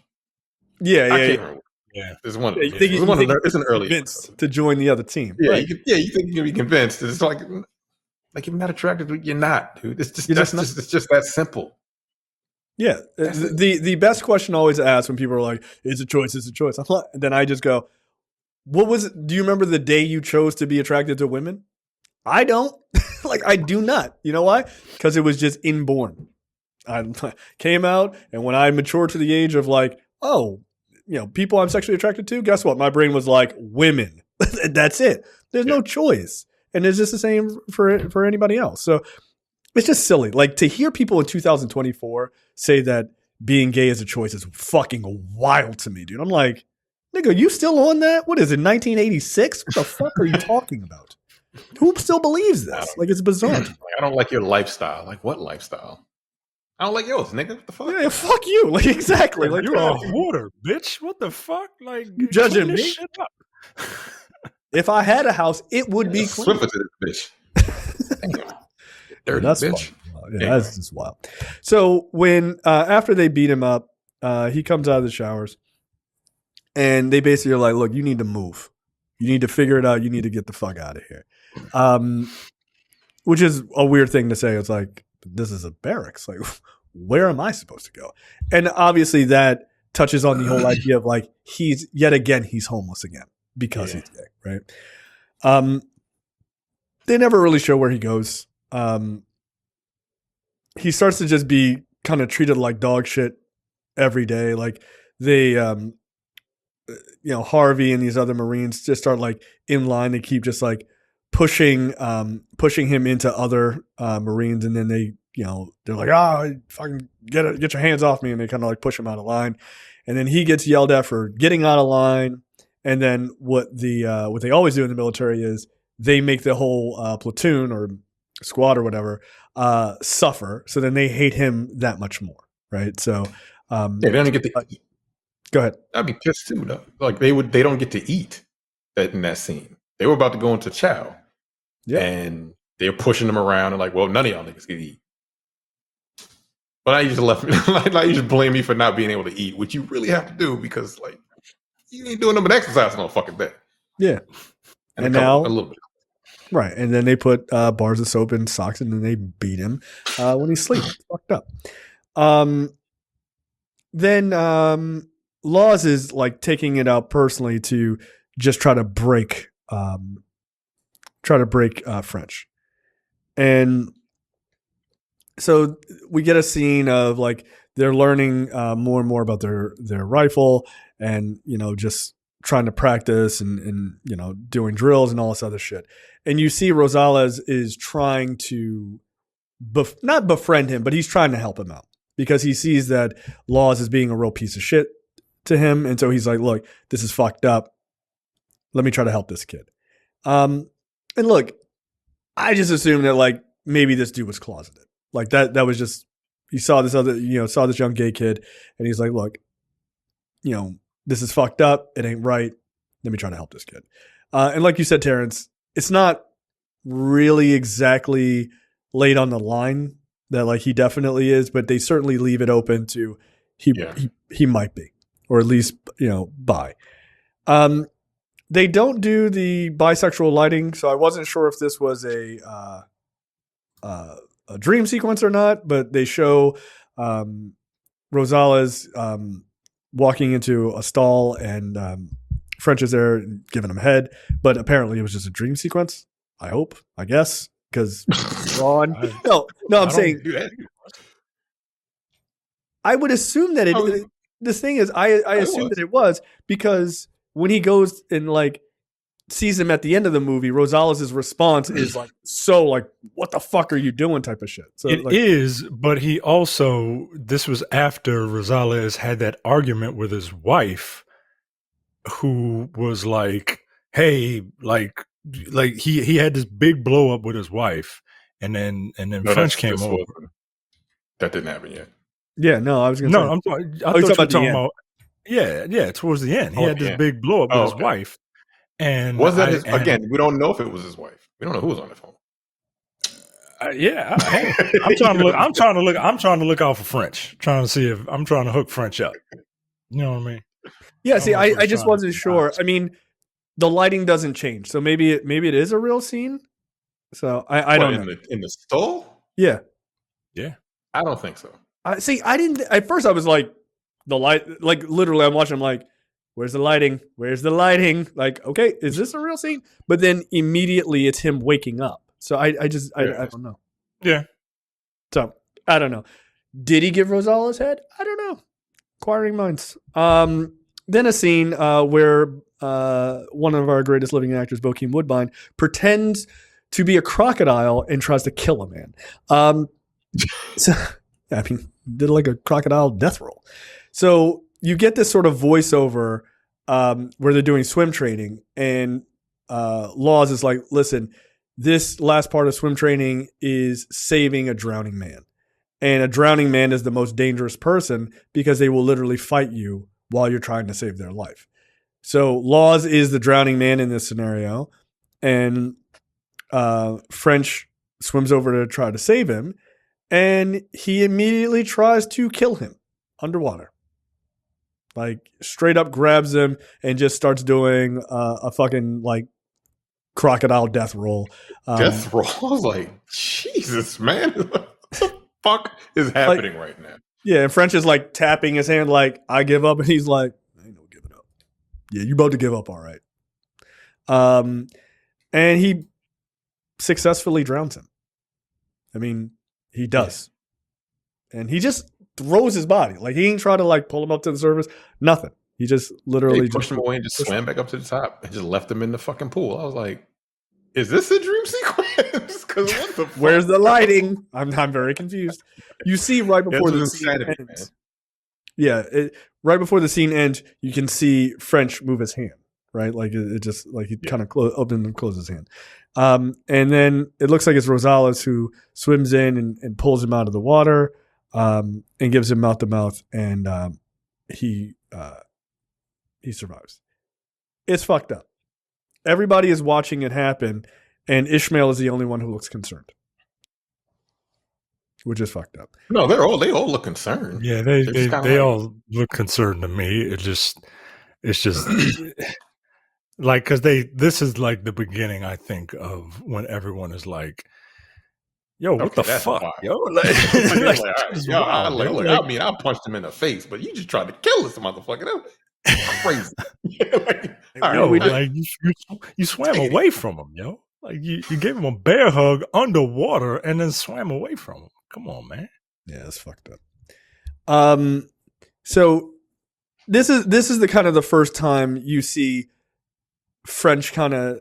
Yeah. I can't remember. Yeah, there's one. It's an early episode. To join the other team. Yeah, right. You think you can be convinced? It's like if you're not attracted, you're not, dude. It's just it's just that simple. Yeah, the best question always asked when people are like, "It's a choice. It's a choice." Then I just go, "What was it? Do you remember the day you chose to be attracted to women?" I don't. Like, I do not. You know why? Because it was just inborn. I came out, and when I matured to the age of like, oh, people I'm sexually attracted to, guess what? My brain was like, women. That's it. There's no choice. And it's just the same for anybody else. So it's just silly. Like, to hear people in 2024 say that being gay is a choice is fucking wild to me, dude. I'm like, nigga, you still on that? What is it, 1986? What the fuck are you talking about? Who still believes this? Like, it's bizarre. I don't like your lifestyle. Like, what lifestyle? I don't like yours, nigga. What the fuck? Yeah, fuck you. Like, exactly. Like, you're off water, bitch. What the fuck? Like, you judging me? Shit up. If I had a house, it would be clean. Swim to this bitch. Damn. Dirty bitch. Yeah, that's just wild. So when after they beat him up, he comes out of the showers, and they basically are like, "Look, you need to move. You need to figure it out. You need to get the fuck out of here." Which is a weird thing to say. It's like, this is a barracks. Like, where am I supposed to go? And obviously that touches on the whole idea of like, he's homeless again because he's gay, right? They never really show where he goes. He starts to just be kind of treated like dog shit every day. Like they, Harvey and these other Marines just start like in line. They keep just like pushing him into other Marines, and then they, they're like, fucking get your hands off me, and they kind of like push him out of line, and then he gets yelled at for getting out of line. And then what they always do in the military is they make the whole platoon or squad or whatever suffer. So then they hate him that much more, right? So they don't get to eat. Go ahead. I'd be pissed too, though. Like they don't get to eat in that scene. They were about to go into chow. Yeah. And they're pushing them around and like, well, none of y'all niggas can eat. But I you just blame me for not being able to eat, which you really have to do because like you ain't doing no but exercise no fucking day. Yeah. And now a little bit. Right. And then they put bars of soap in socks and then they beat him when he's sleeping. Fucked up. Then Laws is like taking it out personally to just try to break French. And so we get a scene of like they're learning more and more about their rifle and, just trying to practice and doing drills and all this other shit. And you see Rosales is trying to not befriend him, but he's trying to help him out because he sees that Laws is being a real piece of shit to him. And so he's like, look, this is fucked up. Let me try to help this kid. And look, I just assumed that like maybe this dude was closeted. Like that was just, he saw this young gay kid and he's like, look, this is fucked up. It ain't right. Let me try to help this kid. And like you said, Terrence, it's not really exactly laid on the line that like he definitely is, but they certainly leave it open to he might be, or at least, bi. They don't do the bisexual lighting, so I wasn't sure if this was a dream sequence or not. But they show Rosales walking into a stall, and French is there giving him head. But apparently, it was just a dream sequence. I hope, I guess, because Ron. No, I'm saying. I would assume that it. The thing is, I assume that it was because when he goes and like sees him at the end of the movie, Rosales' response is like, so like, what the fuck are you doing type of shit. So it is, but he also, this was after Rosales had that argument with his wife, who was like, hey, like he had this big blow up with his wife, and then French came over. That didn't happen yet. Yeah, no, I was going to say. I thought you were talking about, yeah, towards the end. He had this big blow up with his wife. And was that again? We don't know if it was his wife. We don't know who was on the phone. I'm trying to look out for French. Trying to see if I'm trying to hook French up. You know what I mean? Yeah. See, I just wasn't sure. I mean, the lighting doesn't change, so maybe it is a real scene. So I don't know. In the stall? Yeah. I don't think so. I didn't. At first, I was like, the light. Like literally, I'm watching. I'm like, where's the lighting? Where's the lighting? Like, okay, is this a real scene? But then immediately it's him waking up. So I don't know. Yeah. So I don't know. Did he give Rosales head? I don't know. Inquiring minds. Then a scene where one of our greatest living actors, Bokeem Woodbine, pretends to be a crocodile and tries to kill a man. So I mean, did like a crocodile death roll. So you get this sort of voiceover where they're doing swim training, and Laws is like, listen, this last part of swim training is saving a drowning man. And a drowning man is the most dangerous person because they will literally fight you while you're trying to save their life. So Laws is the drowning man in this scenario, and French swims over to try to save him, and he immediately tries to kill him underwater. Like straight up grabs him and just starts doing a fucking like crocodile death roll. Death roll? I was like, Jesus, man. What the fuck is happening right now? Yeah, and French is like tapping his hand like, I give up. And he's like, I ain't no giving up. Yeah, you about to give up, all right. And he successfully drowns him. I mean, he does. Yeah. And he just throws his body. Like he ain't trying to like pull him up to the surface. Nothing. He just literally pushed him away and just swam back up to the top and just left him in the fucking pool. I was like, is this a dream sequence? Because what the fuck? Where's the lighting? I'm very confused. You see right before the scene ends. Yeah, right before the scene ends, you can see French move his hand. Right, like it just like he kind of opened and closed his hand, and then it looks like it's Rosales who swims in and pulls him out of the water, and gives him mouth to mouth, and he survives. It's fucked up. Everybody is watching it happen, and Ishmael is the only one who looks concerned, which is fucked up. No, they all look concerned. Yeah, they all look concerned to me. It's just like, because this is like the beginning, I think, of when everyone is like, yo, what the fuck? Wild. Yo, I mean, I punched him in the face, but you just tried to kill this motherfucker. That's crazy. You swam away from him, yo. Like you gave him a bear hug underwater and then swam away from him. Come on, man. Yeah, that's fucked up. So this is the kind of the first time you see French kind of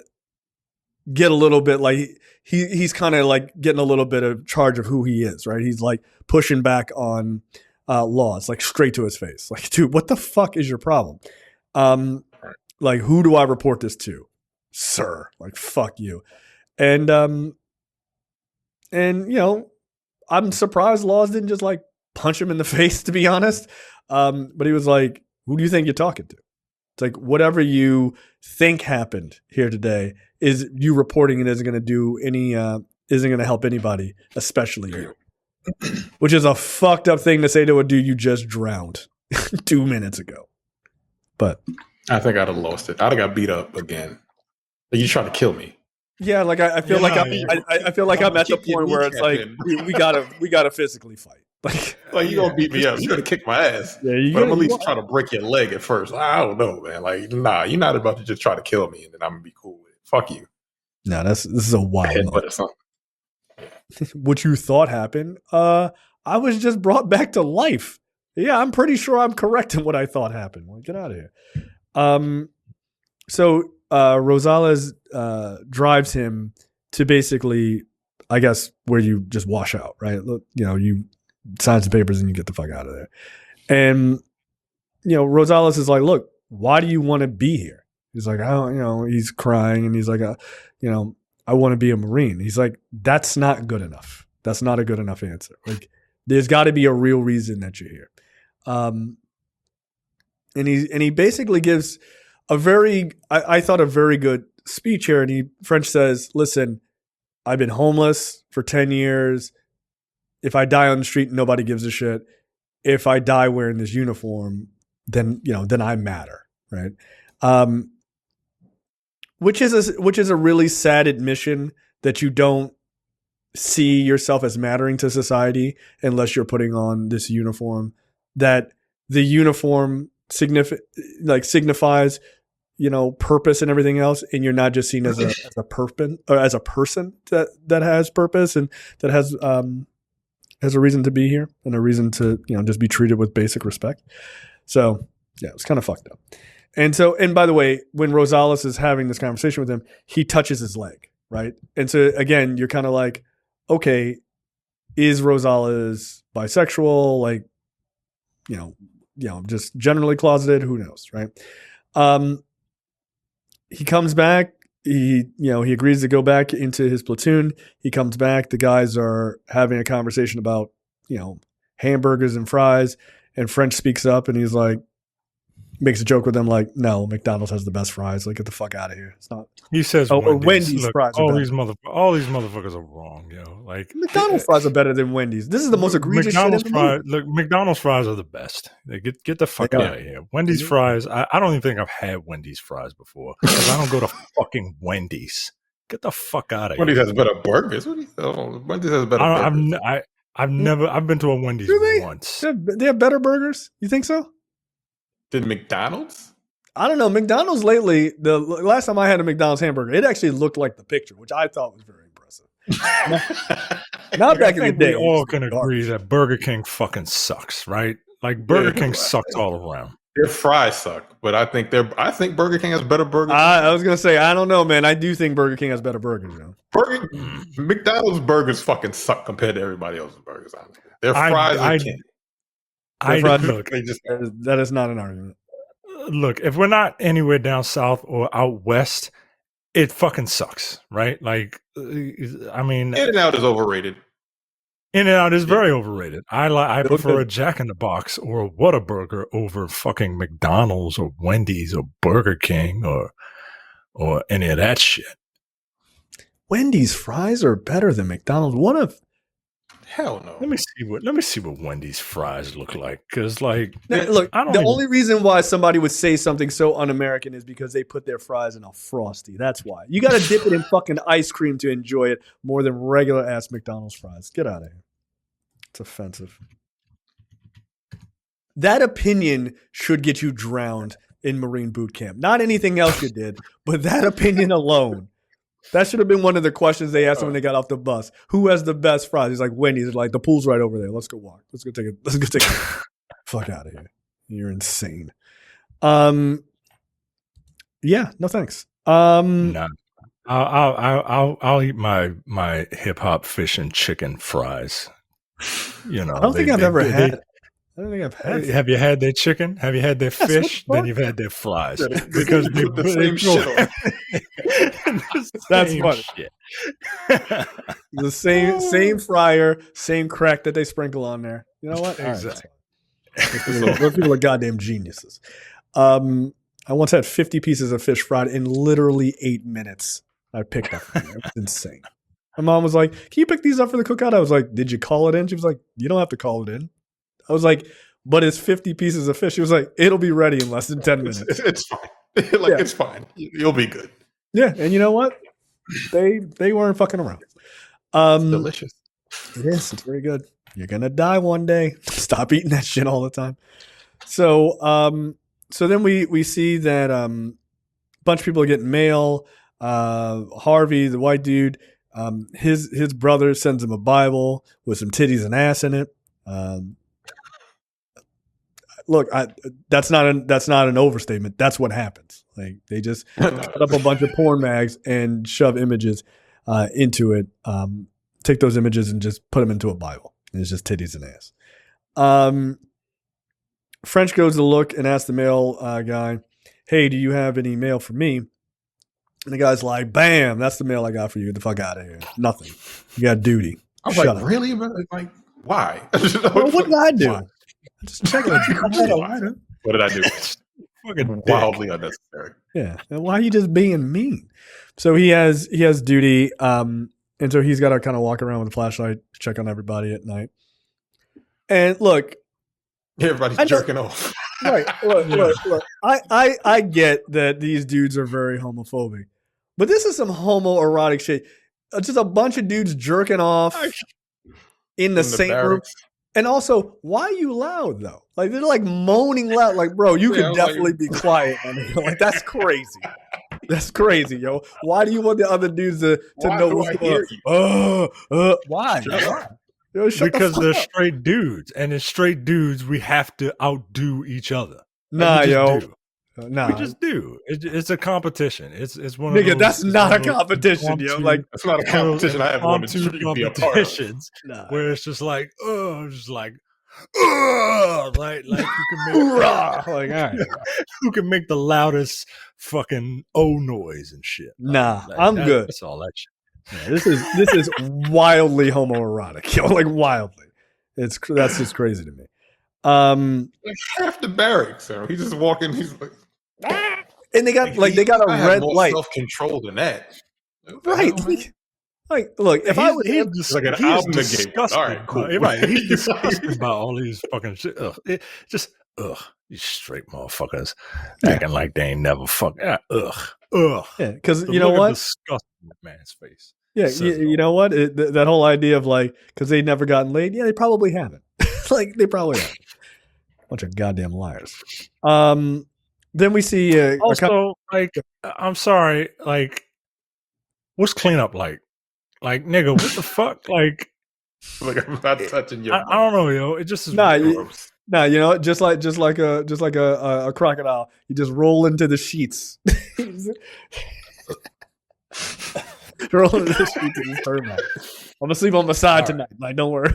get a little bit like he's kind of like getting a little bit of charge of who he is, right? He's like pushing back on Laws, like straight to his face. Like, dude, what the fuck is your problem? Like, who do I report this to? Sir, like, fuck you. And you know, I'm surprised Laws didn't just like punch him in the face, to be honest. But he was like, who do you think you're talking to? It's like, whatever you think happened here today is you reporting it isn't going to do any, isn't going to help anybody, especially you. Which is a fucked up thing to say to a dude you just drowned 2 minutes ago. But I think I'd have lost it. I'd have got beat up again. Like, you trying to kill me. Yeah, like I feel like I feel like I'm at the point where it's like we gotta physically fight. Like you gonna beat me up. You gonna kick my ass. Yeah, but I'm at least try to break your leg at first. I don't know, man. Like, nah, you're not about to just try to kill me and then I'm gonna be cool with it. Fuck you. No, this is a wild moment. What you thought happened? I was just brought back to life. Yeah, I'm pretty sure I'm correct in what I thought happened. Well, get out of here. So Rosales drives him to basically, I guess, where you just wash out, right? You know, you sign some papers and you get the fuck out of there. And, you know, Rosales is like, look, why do you want to be here? He's like, oh, you know, he's crying and he's like, you know, I want to be a Marine. He's like, that's not good enough. That's not a good enough answer. Like, there's got to be a real reason that you're here. And he basically gives a very, I thought, a very good speech here. And French says, listen, I've been homeless for 10 years. If I die on the street, nobody gives a shit. If I die wearing this uniform, then, you know, then I matter. Right. Which is a really sad admission that you don't see yourself as mattering to society unless you're putting on this uniform, that the uniform signifies, you know, purpose and everything else, and you're not just seen as a person that has purpose and that has a reason to be here and a reason to, you know, just be treated with basic respect. So yeah, it's kind of fucked up. And by the way, when Rosales is having this conversation with him, he touches his leg, right? And so again, you're kind of like, okay, is Rosales bisexual? Like, you know, just generally closeted? Who knows, right? He comes back. He agrees to go back into his platoon. He comes back. The guys are having a conversation about, you know, hamburgers and fries. And French speaks up and he's like, makes a joke with them like, no, McDonald's has the best fries. Like, get the fuck out of here. It's not. He says, Wendy's look, fries. All these motherfuckers are wrong, yo. Like, McDonald's fries are better than Wendy's. This is the most egregious McDonald's shit fries. Look, McDonald's fries are the best. Get the fuck out of here. Wendy's fries. I don't even think I've had Wendy's fries before. Because I don't go to fucking Wendy's. Get the fuck out of here. Wendy's has better burgers. Wendy's has better burgers. I've been to a Wendy's once. They have better burgers? You think so? Did McDonald's? I don't know. McDonald's lately, the last time I had a McDonald's hamburger, it actually looked like the picture, which I thought was very impressive. Not back in the day. We all can agree that Burger King fucking sucks, right? Like, Burger King sucks all around. Their fries suck, but I think Burger King has better burgers. I was gonna say, I don't know, man. I do think Burger King has better burgers, you know. McDonald's burgers fucking suck compared to everybody else's burgers. Honestly, their fries are king. That is not an argument. Look, if we're not anywhere down south or out west, it fucking sucks, right? Like, I mean, In-N-Out is overrated. In-N-Out is very overrated. I prefer a Jack in the Box or a Whataburger over fucking McDonald's or Wendy's or Burger King or any of that shit. Wendy's fries are better than McDonald's. Hell no. Let me see what Wendy's fries look like. Because, like, look, only reason why somebody would say something so un-American is because they put their fries in a Frosty. That's why. You got to dip it in fucking ice cream to enjoy it more than regular ass McDonald's fries. Get out of here. It's offensive. That opinion should get you drowned in Marine boot camp. Not anything else you did, but that opinion alone. That should have been one of the questions they asked him when they got off the bus. Who has the best fries? He's like, Wendy's. Like, the pool's right over there. Let's go walk. Let's go take it. Fuck out of here. You're insane. Yeah, no thanks. No. I'll eat my hip hop fish and chicken fries. You know, I don't think I've ever had. I don't think I've had. Have you had their chicken? Have you had their fish? Then you've had their fries because they put the same shit on. That's funny. Shit. The same fryer, same crack that they sprinkle on there. You know what? Exactly. Right. Those people are goddamn geniuses. I once had 50 pieces of fish fried in literally 8 minutes. I picked up. It was insane. My mom was like, "Can you pick these up for the cookout?" I was like, "Did you call it in?" She was like, "You don't have to call it in." I was like, "But it's 50 pieces of fish." She was like, "It'll be ready in less than 10 minutes." It's fine. It's fine. You'll be good. Yeah, and you know what? They weren't fucking around. Delicious. It is. It's very good. You're gonna die one day. Stop eating that shit all the time. So then we see that a bunch of people are getting mail. Harvey, the white dude, his brother sends him a Bible with some titties and ass in it. Look, that's not an overstatement. That's what happens. Like they just set up a bunch of porn mags and shove images into it. Take those images and just put them into a Bible. And it's just titties and ass. French goes to look and asks the mail guy, "Hey, do you have any mail for me?" And the guy's like, "Bam, that's the mail I got for you. Get the fuck out of here. Nothing. You got duty." I was Shut like, up. really? Like, why? Well, what did I do? Why? Just checking. What did I do? Fucking Wildly unnecessary. Yeah. And why are you just being mean? So he has duty, and so he's got to kind of walk around with a flashlight, check on everybody at night. And look, everybody's jerking off. Right. Look. I get that these dudes are very homophobic, but this is some homoerotic shit. Just a bunch of dudes jerking off in the same room. And also, why are you loud though? Like they're like moaning loud. Like, bro, you could definitely be quiet. Like that's crazy. That's crazy, yo. Why do you want the other dudes to know what's going on? Why? Yo, because they're straight dudes, and as straight dudes, we have to outdo each other. Nah, yo. We just do. It's a competition. It's one of those. Nigga, that's not a competition, yo. Like it's not a competition I ever wanted to be a part of. Where it's just like, like you can make like, all right. who can make the loudest fucking noise and shit. Nah, I'm good. That's all that shit. Yeah, this is wildly homoerotic, yo. Like wildly. That's just crazy to me. Like half the barracks, so he's just walking. He's like, and they got a red light. Self control than that, right? Like, look, if I was just like an album game, all right, cool. Right, he's disgusted about all these fucking shit. You straight motherfuckers acting like they ain't never fucking. Yeah, because you know what? Disgusting with man's face. Yeah, you know what? That whole idea of like, because they never gotten laid. Yeah, they probably haven't. Like they probably haven't. Bunch of goddamn liars. Then we see also like, I'm sorry, like, what's cleanup like? Like, nigga, what the fuck? Like I'm not touching your. I don't know, yo. It just is gross. Nah, you know, just like a crocodile, you just roll into the sheets. Roll into the sheets and just I'm gonna sleep on my side tonight. Like, don't worry.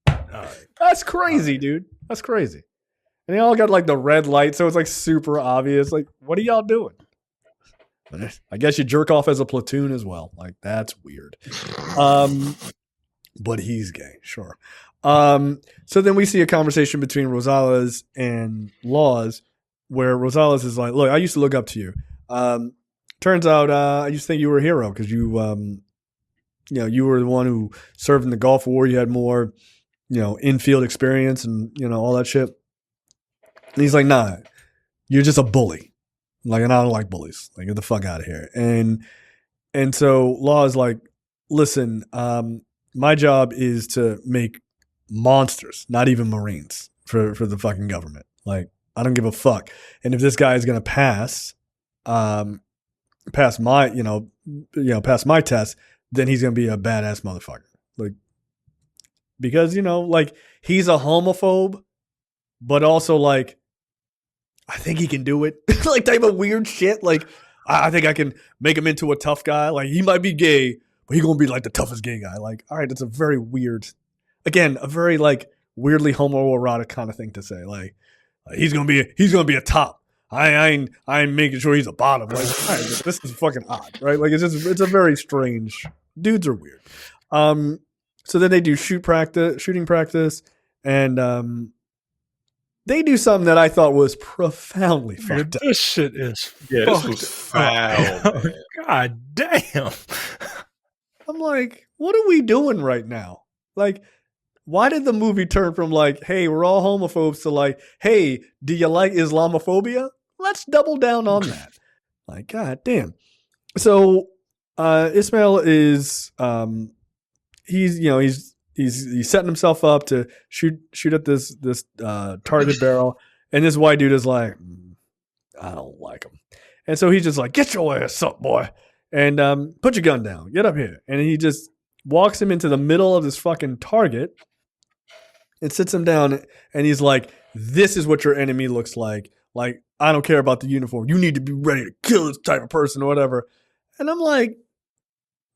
Right. That's crazy, dude. That's crazy. And they all got like the red light, so it's like super obvious. Like, what are y'all doing? I guess you jerk off as a platoon as well. Like, that's weird. But he's gay, sure. So then we see a conversation between Rosales and Laws, where Rosales is like, "Look, I used to look up to you. Turns out I used to think you were a hero because you were the one who served in the Gulf War. You had more, in-field experience and, all that shit." And he's like, "Nah, you're just a bully. Like, and I don't like bullies. Like, get the fuck out of here." And so Law is like, "Listen, my job is to make monsters, not even Marines for the fucking government. Like, I don't give a fuck. And if this guy is going to pass my, pass my test, then he's going to be a badass motherfucker." Like, because, like, he's a homophobe, but also like, I think he can do it. Like, type of weird shit. Like, I think I can make him into a tough guy. Like, he might be gay, but he's going to be like the toughest gay guy. Like, all right, that's a very weird, again, a very like weirdly homoerotic kind of thing to say. Like, he's going to be a top. I ain't making sure he's a bottom. Like, all right, this is fucking odd, right? Like, it's a very strange, dudes are weird. So then they do shooting practice, and, they do something that I thought was profoundly fucked up. This shit is this was foul. God damn. I'm like, what are we doing right now? Like, why did the movie turn from like, hey, we're all homophobes to like, hey, do you like Islamophobia? let's double down on that. Like, God damn. So Ismail is he's setting himself up to shoot at this target barrel, and this white dude is like, I don't like him, and so he's just like, get your ass up, boy, and put your gun down, get up here, and he just walks him into the middle of this fucking target and sits him down, and he's like, this is what your enemy looks like. Like, I don't care about the uniform. You need to be ready to kill this type of person or whatever. And I'm like,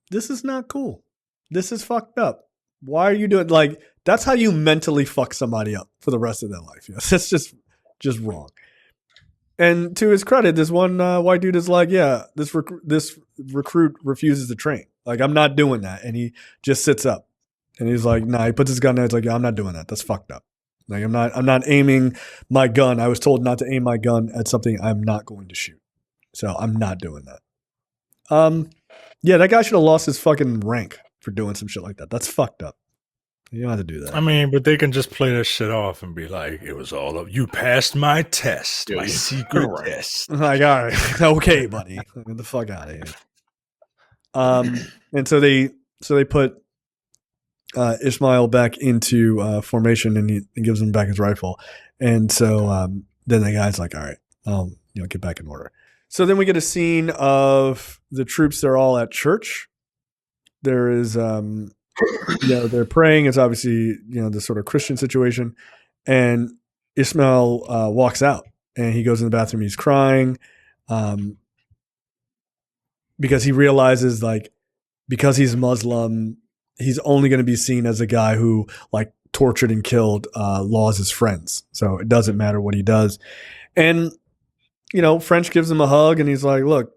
this is not cool. This is fucked up. Why are you doing like that's how you mentally fuck somebody up for the rest of their life? Yes, that's just wrong. And to his credit, this one white dude is like, yeah, this recruit refuses to train. Like, I'm not doing that. And he just sits up and he's like, nah, he puts his gun there. It's like, yeah, I'm not doing that. That's fucked up. Like, I'm not aiming my gun. I was told not to aim my gun at something I'm not going to shoot. So I'm not doing that. Yeah, that guy should have lost his fucking rank for doing some shit like that. That's fucked up. You don't have to do that. I mean, but they can just play that shit off and be like, it was all of you passed my test, my secret test. Like, all right, okay, buddy, get the fuck out of here. And so they put Ismail back into formation, and he gives him back his rifle. And so then the guy's like, all right, get back in order. So then we get a scene of the troops. They're all at church. There is, they're praying. It's obviously, the sort of Christian situation. And Ismail walks out and he goes in the bathroom. He's crying because he realizes, like, because he's Muslim, he's only going to be seen as a guy who, like, tortured and killed Law's friends. So it doesn't matter what he does. And, French gives him a hug and he's like, look,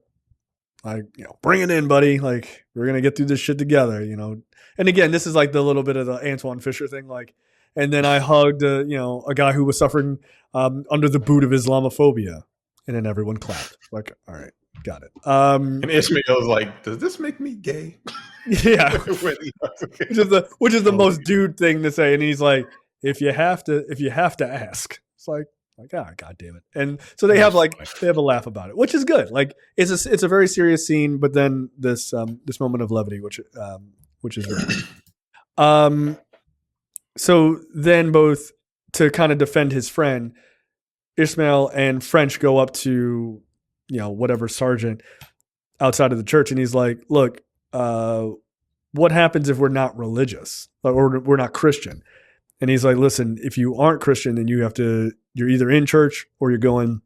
like, bring it in, buddy. Like, we're going to get through this shit together, And again, this is like the little bit of the Antoine Fisher thing. Like, and then I hugged, a guy who was suffering under the boot of Islamophobia. And then everyone clapped. Like, all right, got it. And Ishmael's like, does this make me gay? Yeah. which is the most dude thing to say. And he's like, if you have to ask. It's like, God damn it. And so they have a laugh about it, which is good. Like, it's a very serious scene, but then this moment of levity, which is good. So then both to kind of defend his friend, Ismail and French go up to, whatever sergeant outside of the church. And he's like, look, what happens if we're not religious or we're not Christian? And he's like, listen, if you aren't Christian, then you're either in church or you're going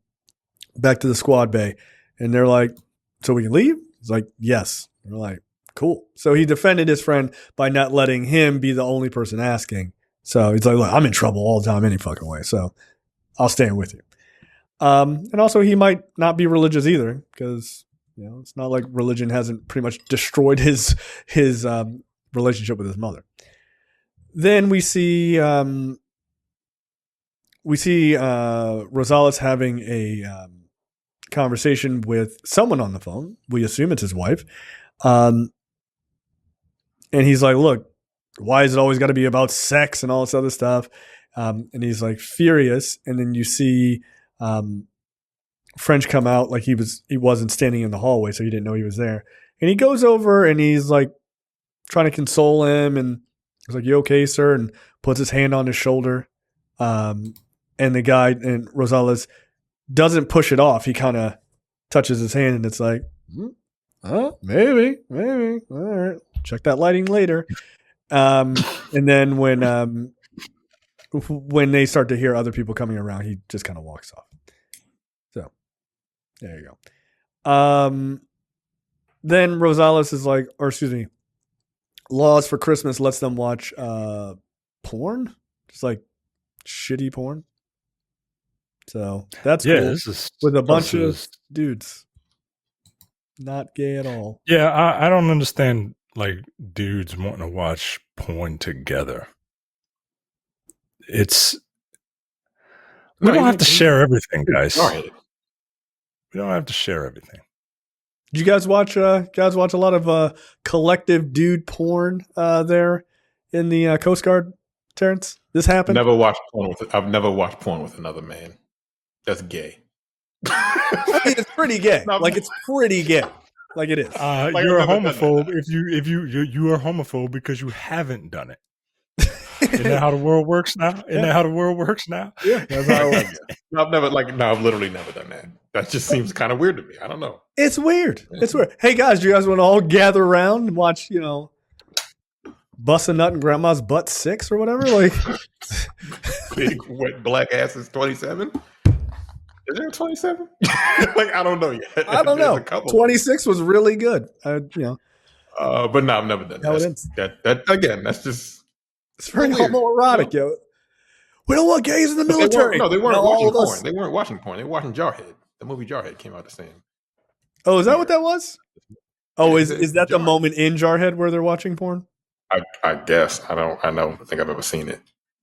back to the squad bay. And they're like, so we can leave? He's like, yes. And we're like, cool. So he defended his friend by not letting him be the only person asking. So he's like, look, I'm in trouble all the time any fucking way. So I'll stand with you. And also he might not be religious either because, it's not like religion hasn't pretty much destroyed his relationship with his mother. Then we see Rosales having a conversation with someone on the phone. We assume it's his wife. And he's like, look, why is it always got to be about sex and all this other stuff? And he's like furious. And then you see French come out like he wasn't standing in the hallway, so he didn't know he was there. And he goes over and he's like trying to console him. And he's like, you okay, sir? And puts his hand on his shoulder. And the guy, and Rosales doesn't push it off. He kind of touches his hand and it's like, maybe. All right. Check that lighting later. And then when they start to hear other people coming around, he just kind of walks off. So there you go. Then Rosales is like, Laws for Christmas lets them watch porn. Just like shitty porn. So that's cool. This with a bunch of dudes. Not gay at all. Yeah, I don't understand like dudes wanting to watch porn together. We don't have to share everything, guys. All right. We don't have to share everything. Did you guys watch a lot of collective dude porn there in the Coast Guard, Terrence? This happened? I've never watched porn with another man. That's gay. I mean, it's pretty gay. Like it's pretty gay. Like it is. You're a homophobe if you are homophobe because you haven't done it. Isn't that how the world works now? Isn't that how the world works now? Yeah, that's how it works. I've literally never done that. That just seems kind of weird to me. I don't know. It's weird. It's weird. Hey guys, do you guys want to all gather around and watch, Bust a Nut in Grandma's Butt 6 or whatever? Like big wet black asses 27? Is there a 27? Like I don't know yet. I don't know. 26 was really good. But no, I've never done that. That again, that's just it's very homoerotic, yo. We don't want gays in the military. They weren't watching porn. They weren't watching porn. They were watching Jarhead. The movie Jarhead came out the same. Oh, is that what that was? Oh, is that the moment in Jarhead where they're watching porn? I guess. I don't think I've ever seen it.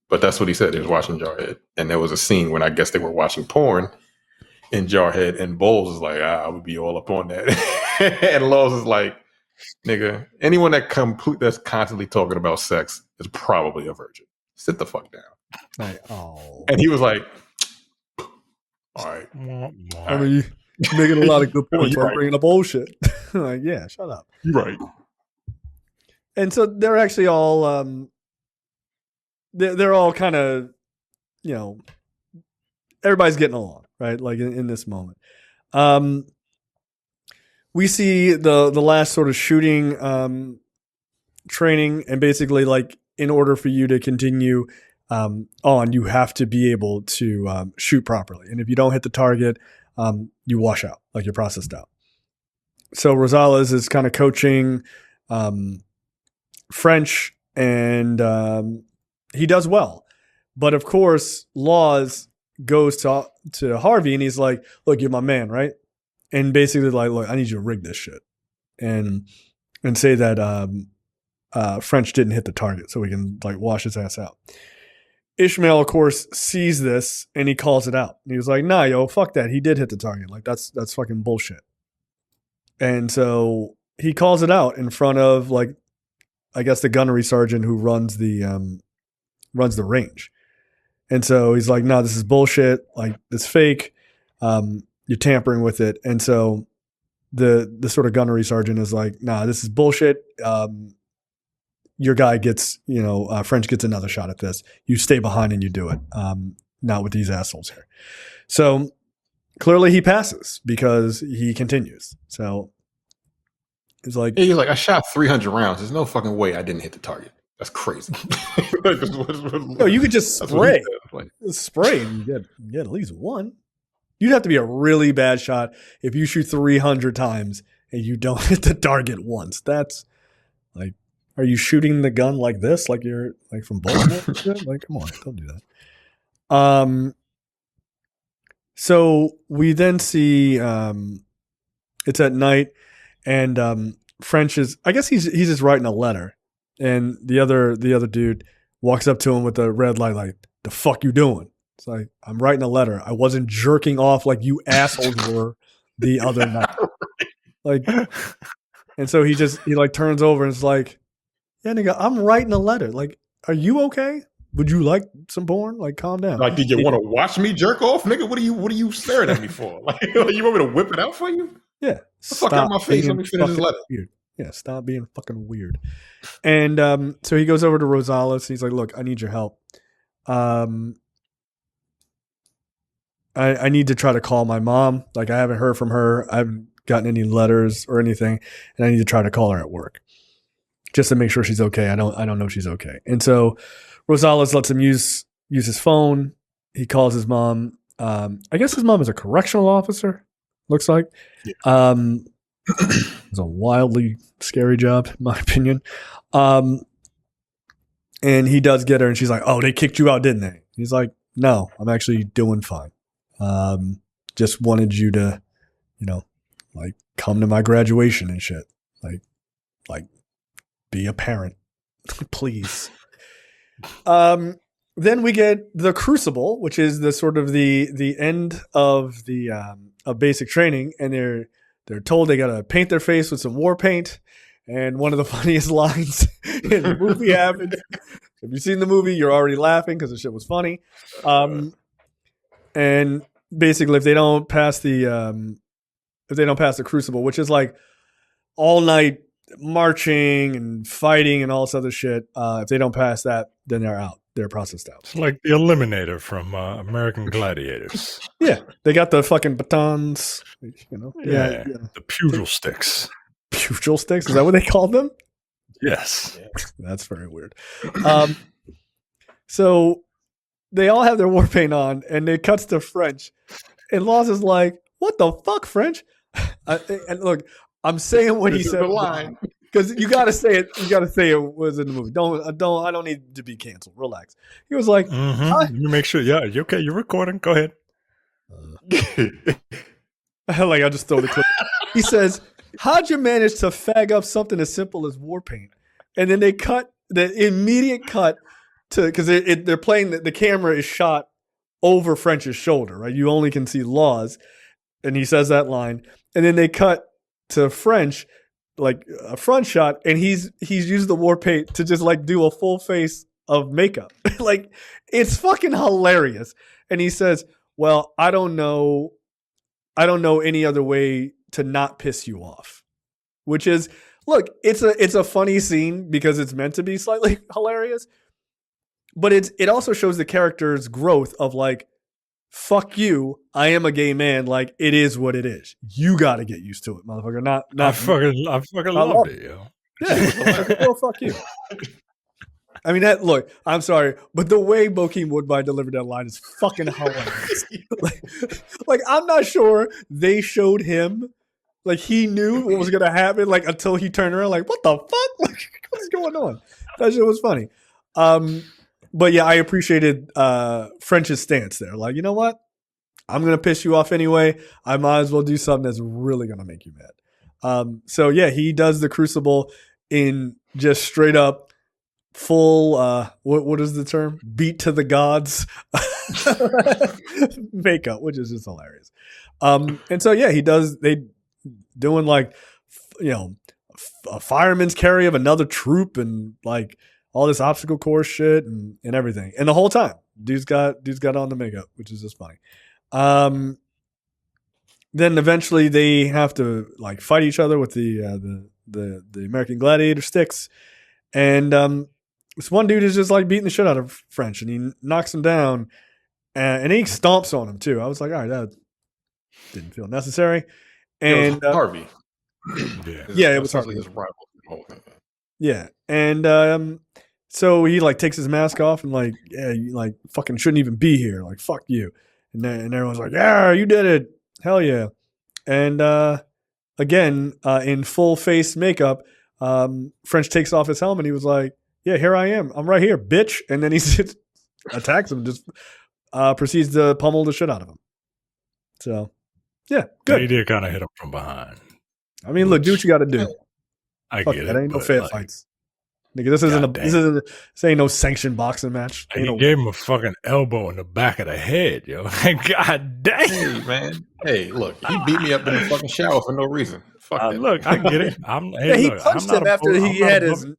But that's what he said. He was watching Jarhead. And there was a scene when I guess they were watching porn in Jarhead, and Bowles is like, I would be all up on that. And Laws is like, nigga, anyone that's constantly talking about sex is probably a virgin. Sit the fuck down. Like, oh. And he was like, all right. I mean, you're making a lot of good points while bringing up bullshit. Like, yeah, shut up. You're right. And so they're actually all, they're all kind of, everybody's getting along, right? Like in this moment. We see the last sort of shooting training, and basically like in order for you to continue on, you have to be able to shoot properly. And if you don't hit the target, you wash out, like you're processed out. So Rosales is kind of coaching French, and he does well. But of course, Laws goes to Harvey, and he's like, look, you're my man, right? And basically like, look, I need you to rig this shit. And say that French didn't hit the target so we can like wash his ass out. Ishmael, of course, sees this and he calls it out. He was like, nah, yo, fuck that. He did hit the target. Like that's fucking bullshit. And so he calls it out in front of like, I guess the gunnery sergeant who runs the range. And so he's like, no, this is bullshit. Like it's fake. You're tampering with it. And so the sort of gunnery sergeant is like, nah, this is bullshit. Your guy gets, French gets another shot at this. You stay behind and you do it. Not with these assholes here. So clearly he passes because he continues. So it's like, yeah, you're like, I shot 300 rounds. There's no fucking way I didn't hit the target. That's crazy. No, you could just spray. Spray and you get at least one. You'd have to be a really bad shot if you shoot 300 times and you don't hit the target once. That's like, are you shooting the gun like this? Like you're like from Baltimore? Like, come on, don't do that. So we then see it's at night, and French is, I guess he's just writing a letter, and the other dude walks up to him with a red light, like, the fuck you doing? It's like, I'm writing a letter. I wasn't jerking off like you assholes were the other night. Like, and so he like turns over and is like, yeah, nigga, I'm writing a letter. Like, are you okay? Would you like some porn? Like, calm down. Like, did you want to watch me jerk off, nigga? What are you staring at me for? Like, you want me to whip it out for you? Yeah. Fuck out my face. Let me finish this letter. Weird. Yeah, stop being fucking weird. And so he goes over to Rosales. And he's like, look, I need your help. I need to try to call my mom. Like, I haven't heard from her. I haven't gotten any letters or anything, and I need to try to call her at work just to make sure she's okay. I don't know if she's okay. And so Rosales lets him use his phone. He calls his mom. I guess his mom is a correctional officer. Looks like. Yeah. It's a wildly scary job, in my opinion. And he does get her, and she's like, "Oh, they kicked you out, didn't they?" He's like, "No, I'm actually doing fine. Just wanted you to, like come to my graduation and shit. Like be a parent, please." Then we get the crucible, which is the sort of the end of the of basic training, and they're told they gotta paint their face with some war paint. And one of the funniest lines in the movie happens. If you've seen the movie, you're already laughing because the shit was funny. And basically if they don't pass the crucible, which is like all night marching and fighting and all this other shit, if they don't pass that, then they're out. They're processed out. It's like the Eliminator from American Gladiators. Yeah, they got the fucking batons, you know. Yeah. The pugil sticks. Pugil sticks? Is that what they call them? Yes. That's very weird. So they all have their war paint on, and it cuts to French, and Laws is like, "What the fuck, French?" And look, I'm saying what he said. The line. Because you gotta say it. You gotta say it was in the movie. I don't need to be canceled. Relax. He was like, You make sure. Yeah, you okay? You're recording. Go ahead. Like I just throw the clip. He says, "How'd you manage to fag up something as simple as war paint?" And then they cut the immediate cut to because they're playing the camera is shot over French's shoulder. Right, you only can see Laws, and he says that line, and then they cut to French. Like a front shot, and he's used the war paint to just like do a full face of makeup. Like it's fucking hilarious. And he says, "Well, I don't know any other way to not piss you off." Which is, look, it's a funny scene because it's meant to be slightly hilarious, but it also shows the character's growth of like, fuck you, I am a gay man. Like it is what it is. You got to get used to it, motherfucker. Not I fucking loved it, yo. Yeah, well, fuck you. I mean, look, I'm sorry, but the way Bokeem Woodbine delivered that line is fucking hilarious. like, I'm not sure they showed him, like, he knew what was going to happen, like, until he turned around, like, what the fuck? Like, what's going on? That shit was funny. But yeah, I appreciated French's stance there. Like, you know what? I'm going to piss you off anyway. I might as well do something that's really going to make you mad. So yeah, he does the crucible in just straight up full, what is the term? Beat to the gods makeup, which is just hilarious. And so yeah, they doing like, you know, a fireman's carry of another troop and like all this obstacle course shit and everything. And the whole time, dude's got on the makeup, which is just funny. Then eventually they have to like fight each other with the American Gladiator sticks. And this one dude is just like beating the shit out of French, and he knocks him down, and he stomps on him too. I was like, all right, that didn't feel necessary. And it was Harvey. Yeah, it was Harvey. His rival. Yeah, and so he like takes his mask off and like, yeah, you like fucking shouldn't even be here. Like, fuck you. And everyone's like, yeah, you did it. Hell yeah. And again, in full face makeup, French takes off his helmet. He was like, yeah, here I am. I'm right here, bitch. And then he attacks him, just proceeds to pummel the shit out of him. So, yeah, good. He did kind of hit him from behind. I mean, look, do what you got to do. I Fuck get it. that ain't no fair fights. Nigga, this ain't no sanctioned boxing match. And he gave him a fucking elbow in the back of the head, yo. God damn. Hey, man. Hey, look, he beat me up in the fucking shower for no reason. Fuck that. Look, I get it. He punched him after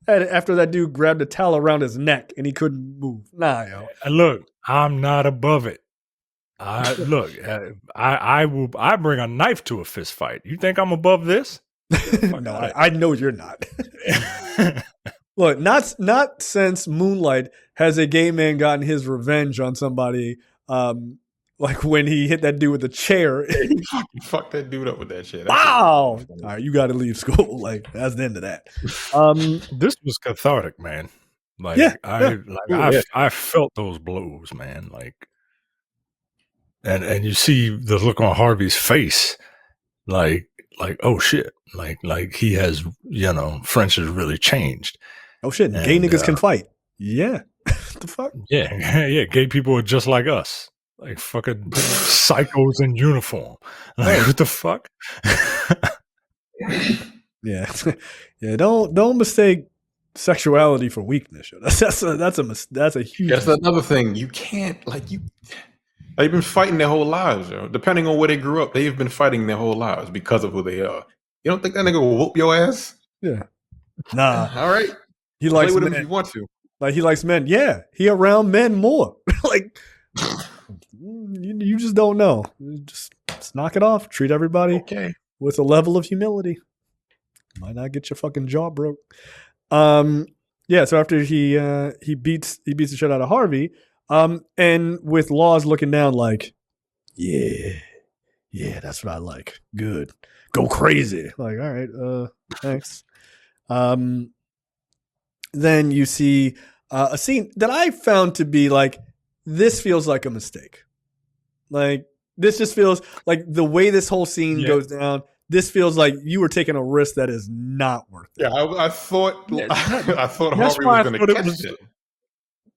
after that dude grabbed a towel around his neck and he couldn't move. Nah, yo. Look, I'm not above it. I bring a knife to a fist fight. You think I'm above this? No, I know you're not. Look, not since Moonlight has a gay man gotten his revenge on somebody. Like when he hit that dude with the chair. Fuck that dude up with that shit. Wow! All right, you got to leave school. Like that's the end of that. This was cathartic, man. Like I felt those blows, man. Like, and you see the look on Harvey's face, like oh shit, like he has, French has really changed. Oh shit, gay niggas can fight. Yeah, what the fuck? Yeah, gay people are just like us. Like fucking psychos in uniform. Like what the fuck? Yeah. Don't mistake sexuality for weakness. That's a huge. That's another thing. You can't they've been fighting their whole lives, yo. Depending on where they grew up, they've been fighting their whole lives because of who they are. You don't think that nigga will whoop your ass? Yeah. Nah. All right. He likes play with men. him if you want to. Like he likes men. Yeah. He around men more. Like You just don't know. Just knock it off. Treat everybody with a level of humility. Might not get your fucking jaw broke. Yeah. So after he beats the shit out of Harvey, and with Laws looking down like, yeah, that's what I like. Good, go crazy. Like, all right, thanks. Then you see a scene that I found to be like, this feels like a mistake. Like, this just feels like the way this whole scene goes down. This feels like you were taking a risk that is not worth it. Yeah, I thought Harvey was going to catch it.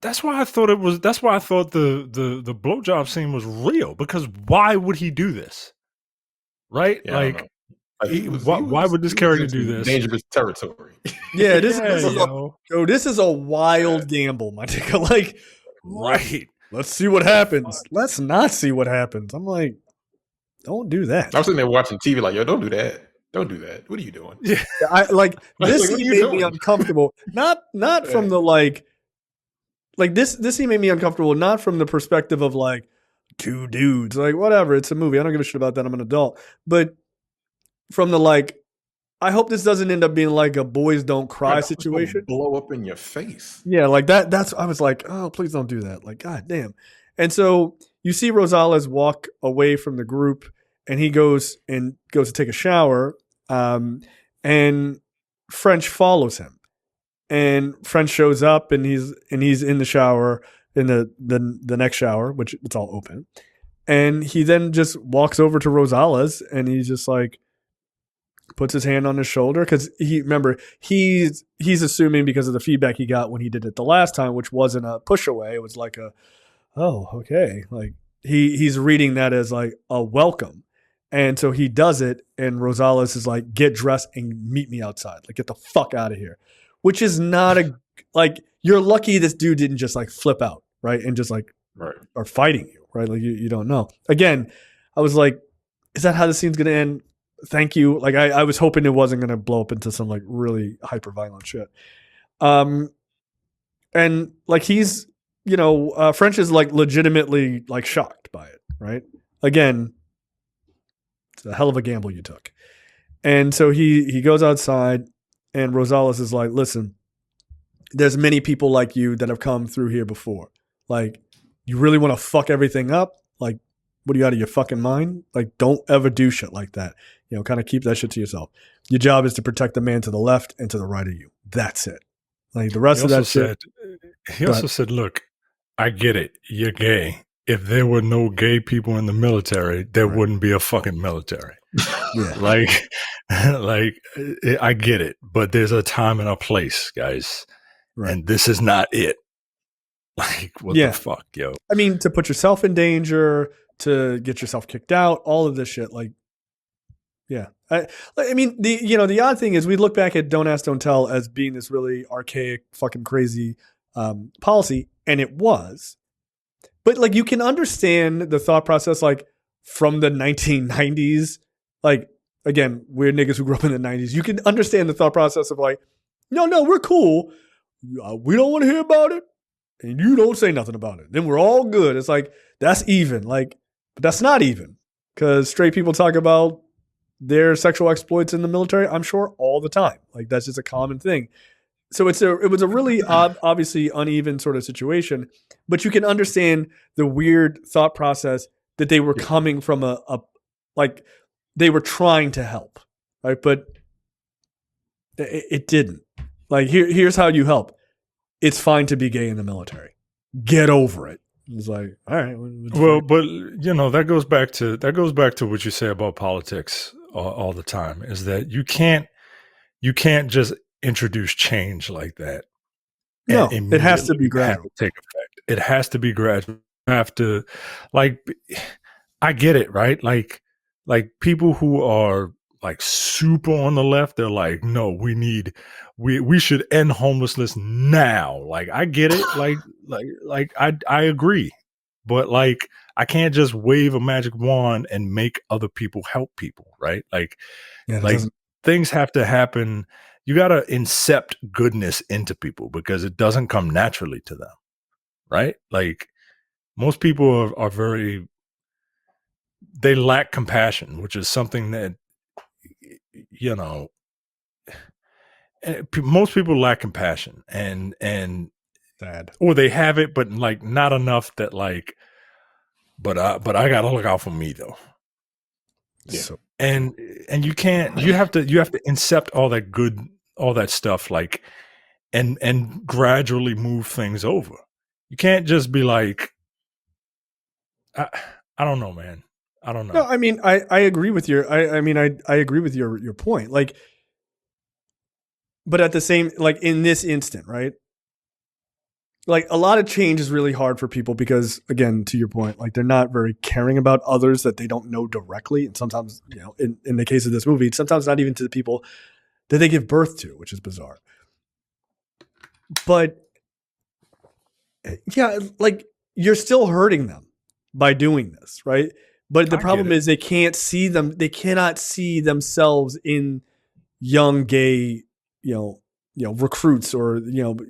That's why I thought it was. That's why I thought the blowjob scene was real. Because why would he do this? Right? Yeah, like, why would this character do this? Dangerous territory. Yeah, this is a wild gamble, my nigga. Like, right. Let's see what happens. Let's not see what happens. I'm like, don't do that. I was sitting there watching TV like, yo, don't do that. Don't do that. What are you doing? Yeah, this scene made me uncomfortable. Not from the like this scene made me uncomfortable, not from the perspective of like two dudes. Like, whatever, it's a movie. I don't give a shit about that. I'm an adult. But from the like, I hope this doesn't end up being like a boys don't cry situation. Blow up in your face. Yeah, like that. I was like, oh, please don't do that. Like, god damn. And so you see Rosales walk away from the group, and he goes to take a shower, and French follows him. And French shows up, and he's in the shower, in the next shower, which it's all open. And he then just walks over to Rosales, and he's just like, puts his hand on his shoulder, because he's assuming, because of the feedback he got when he did it the last time, which wasn't a push away, it was like a, oh, okay, like he's reading that as like a welcome. And so he does it, and Rosales is like, get dressed and meet me outside, like get the fuck out of here, which is not like, you're lucky this dude didn't just like flip out, right, and just like are fighting you, right, like you don't know. Again, I was like, is that how the scene's gonna end? Thank you. Like, I was hoping it wasn't going to blow up into some like really hyper violent shit. And like he's, French is like legitimately like shocked by it, right? Again, it's a hell of a gamble you took. And so he goes outside, and Rosales is like, listen, there's many people like you that have come through here before. Like, you really want to fuck everything up? Like, what are you, out of your fucking mind? Like, don't ever do shit like that. Kind of keep that shit to yourself. Your job is to protect the man to the left and to the right of you. That's it. Like, the rest of that shit. He also said, look, I get it. You're gay. If there were no gay people in the military, there wouldn't be a fucking military. Yeah. Like, I get it. But there's a time and a place, guys. Right. And this is not it. Like, what the fuck, yo? I mean, to put yourself in danger, to get yourself kicked out, all of this shit, like, yeah. I mean, the odd thing is, we look back at Don't Ask, Don't Tell as being this really archaic, fucking crazy policy, and it was. But like, you can understand the thought process, like, from the 1990s. Like, again, we're niggas who grew up in the 90s. You can understand the thought process of like, no, we're cool. We don't want to hear about it, and you don't say nothing about it. Then we're all good. It's like, that's even. Like, but that's not even, because straight people talk about their sexual exploits in the military, I'm sure, all the time. Like, that's just a common thing. So it was a really obviously uneven sort of situation, but you can understand the weird thought process that they were coming from a like, they were trying to help, right? But it didn't. Like, here's how you help. It's fine to be gay in the military. Get over it. It's like, all right. Well, but that goes back to what you say about politics all the time, is that you can't just introduce change like that. No, it has to be gradual. Take effect. It has to be gradual. You have to, like, I get it, right? Like people who are like super on the left, they're like, no, we should end homelessness now. Like, I get it. like I agree. But like, I can't just wave a magic wand and make other people help people, right? Like, things have to happen. You got to incept goodness into people, because it doesn't come naturally to them, right? Like, most people are very, they lack compassion, which is something that, you know, most people lack compassion, and Sad. or they have it, but like not enough that like, but I gotta look out for me though. Yeah. So, And you can't, you have to incept all that stuff, like, and gradually move things over. You can't just be like, I don't know, man. I don't know. no, I mean, I agree with your, I agree with your point. Like, but at the same, like in this instant, right? Like a lot of change is really hard for people because, again, to your point, like they're not very caring about others that they don't know directly. And sometimes, you know, in the case of this movie, sometimes not even to the people that they give birth to, which is bizarre. But yeah, like you're still hurting them by doing this, right? But the problem is they can't see them. They cannot see themselves in young gay, recruits or,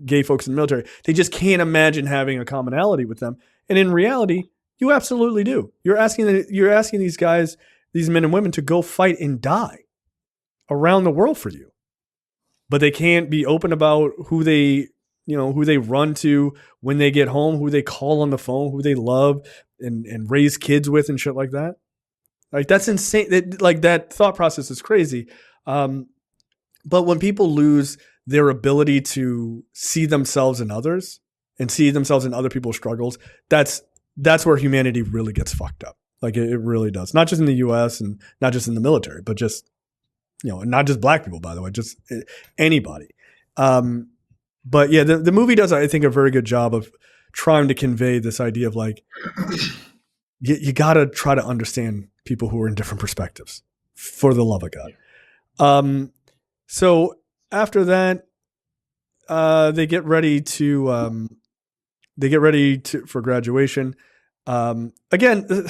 gay folks in the military. They just can't imagine having a commonality with them. And in reality, you absolutely do. You're asking these guys, these men and women, to go fight and die around the world for you. But they can't be open about who they run to when they get home, who they call on the phone, who they love and raise kids with and shit like that. Like that's insane. That thought process is crazy. But when people lose their ability to see themselves in others and see themselves in other people's struggles, that's where humanity really gets fucked up. Like it really does. Not just in the US and not just in the military, but just, not just black people, by the way, just anybody. But yeah, the movie does, I think, a very good job of trying to convey this idea of like, you got to try to understand people who are in different perspectives, for the love of God. So after that, they get ready for graduation. Again,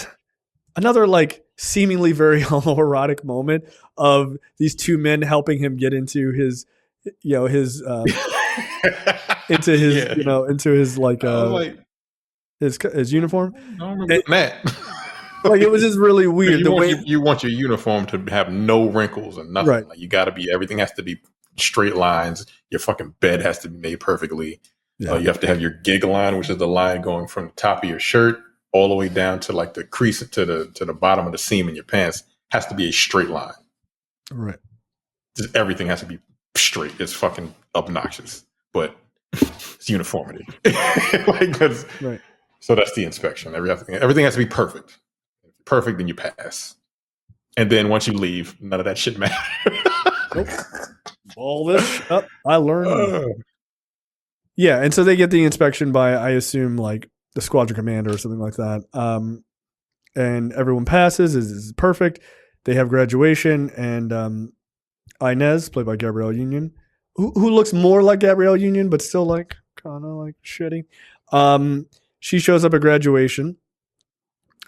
another like seemingly very homoerotic moment of these two men helping him get into his his uniform. I don't remember that. Like it was just really weird. You want your uniform to have no wrinkles and nothing. Right. Like you got to be, everything has to be straight lines. Your fucking bed has to be made perfectly. Yeah. You have to have your gig line, which is the line going from the top of your shirt all the way down to like the crease to the bottom of the seam in your pants. Has to be a straight line. Right. Just everything has to be straight. It's fucking obnoxious, but it's uniformity. Right. So that's the inspection. Everything has to be perfect. If you're perfect, then you pass. And then once you leave, none of that shit matters. Nope. All this up, I learned. Yeah, and so they get the inspection by, I assume, like the squadron commander or something like that. And everyone passes. Is perfect. They have graduation, and Inez, played by Gabrielle Union, who looks more like Gabrielle Union, but still like kind of like shitty. She shows up at graduation.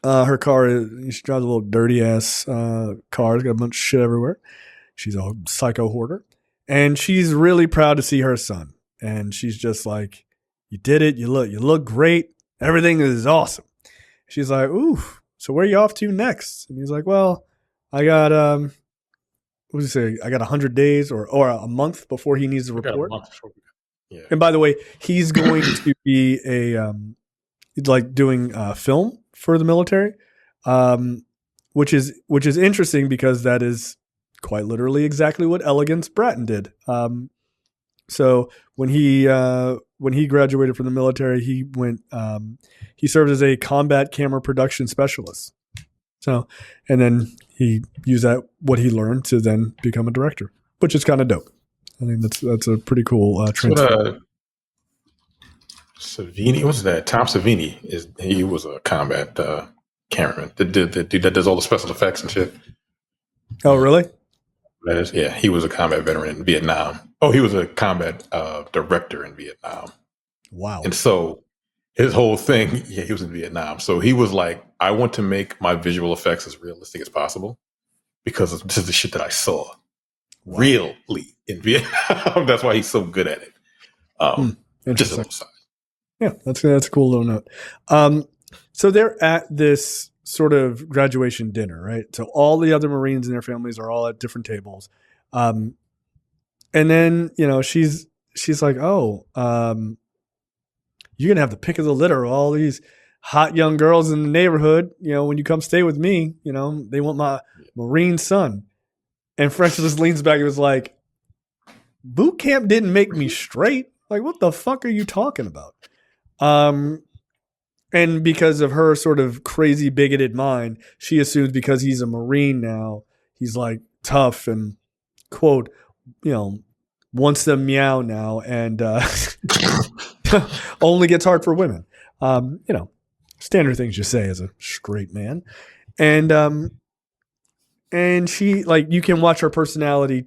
Her car she drives a little dirty ass car. It's got a bunch of shit everywhere. She's a psycho hoarder, and she's really proud to see her son. And she's just like, "You did it. You look great. Everything is awesome." She's like, "Ooh, so where are you off to next?" And he's like, "Well, I got what does he say? I got 100 days or a month before he needs to report." Yeah. And by the way, he's going to be doing film for the military, which is interesting because that is quite literally exactly what Elegance Bratton did. So when he graduated from the military, he served as a combat camera production specialist. So, and then he used what he learned to then become a director, which is kind of dope. I think that's a pretty cool transfer. Savini, what's that? Tom Savini he was a combat cameraman. The dude that does all the special effects and shit. Oh, really? He was a combat veteran in Vietnam. Oh, he was a combat director in Vietnam. Wow. And so his whole thing, he was in Vietnam. So he was like, I want to make my visual effects as realistic as possible because this is the shit that I saw really in Vietnam. That's why he's so good at it. Just a little side. Yeah, that's a cool little note. So they're at this sort of graduation dinner, right? So all the other Marines and their families are all at different tables. And then, she's like, oh, you're going to have the pick of the litter of all these hot young girls in the neighborhood. When you come stay with me, they want my Marine son. And French just leans back and was like, boot camp didn't make me straight. Like, what the fuck are you talking about? And because of her sort of crazy bigoted mind, she assumes because he's a Marine now, he's like tough and quote, wants to meow now and only gets hard for women. Standard things you say as a straight man. And she, like, you can watch her personality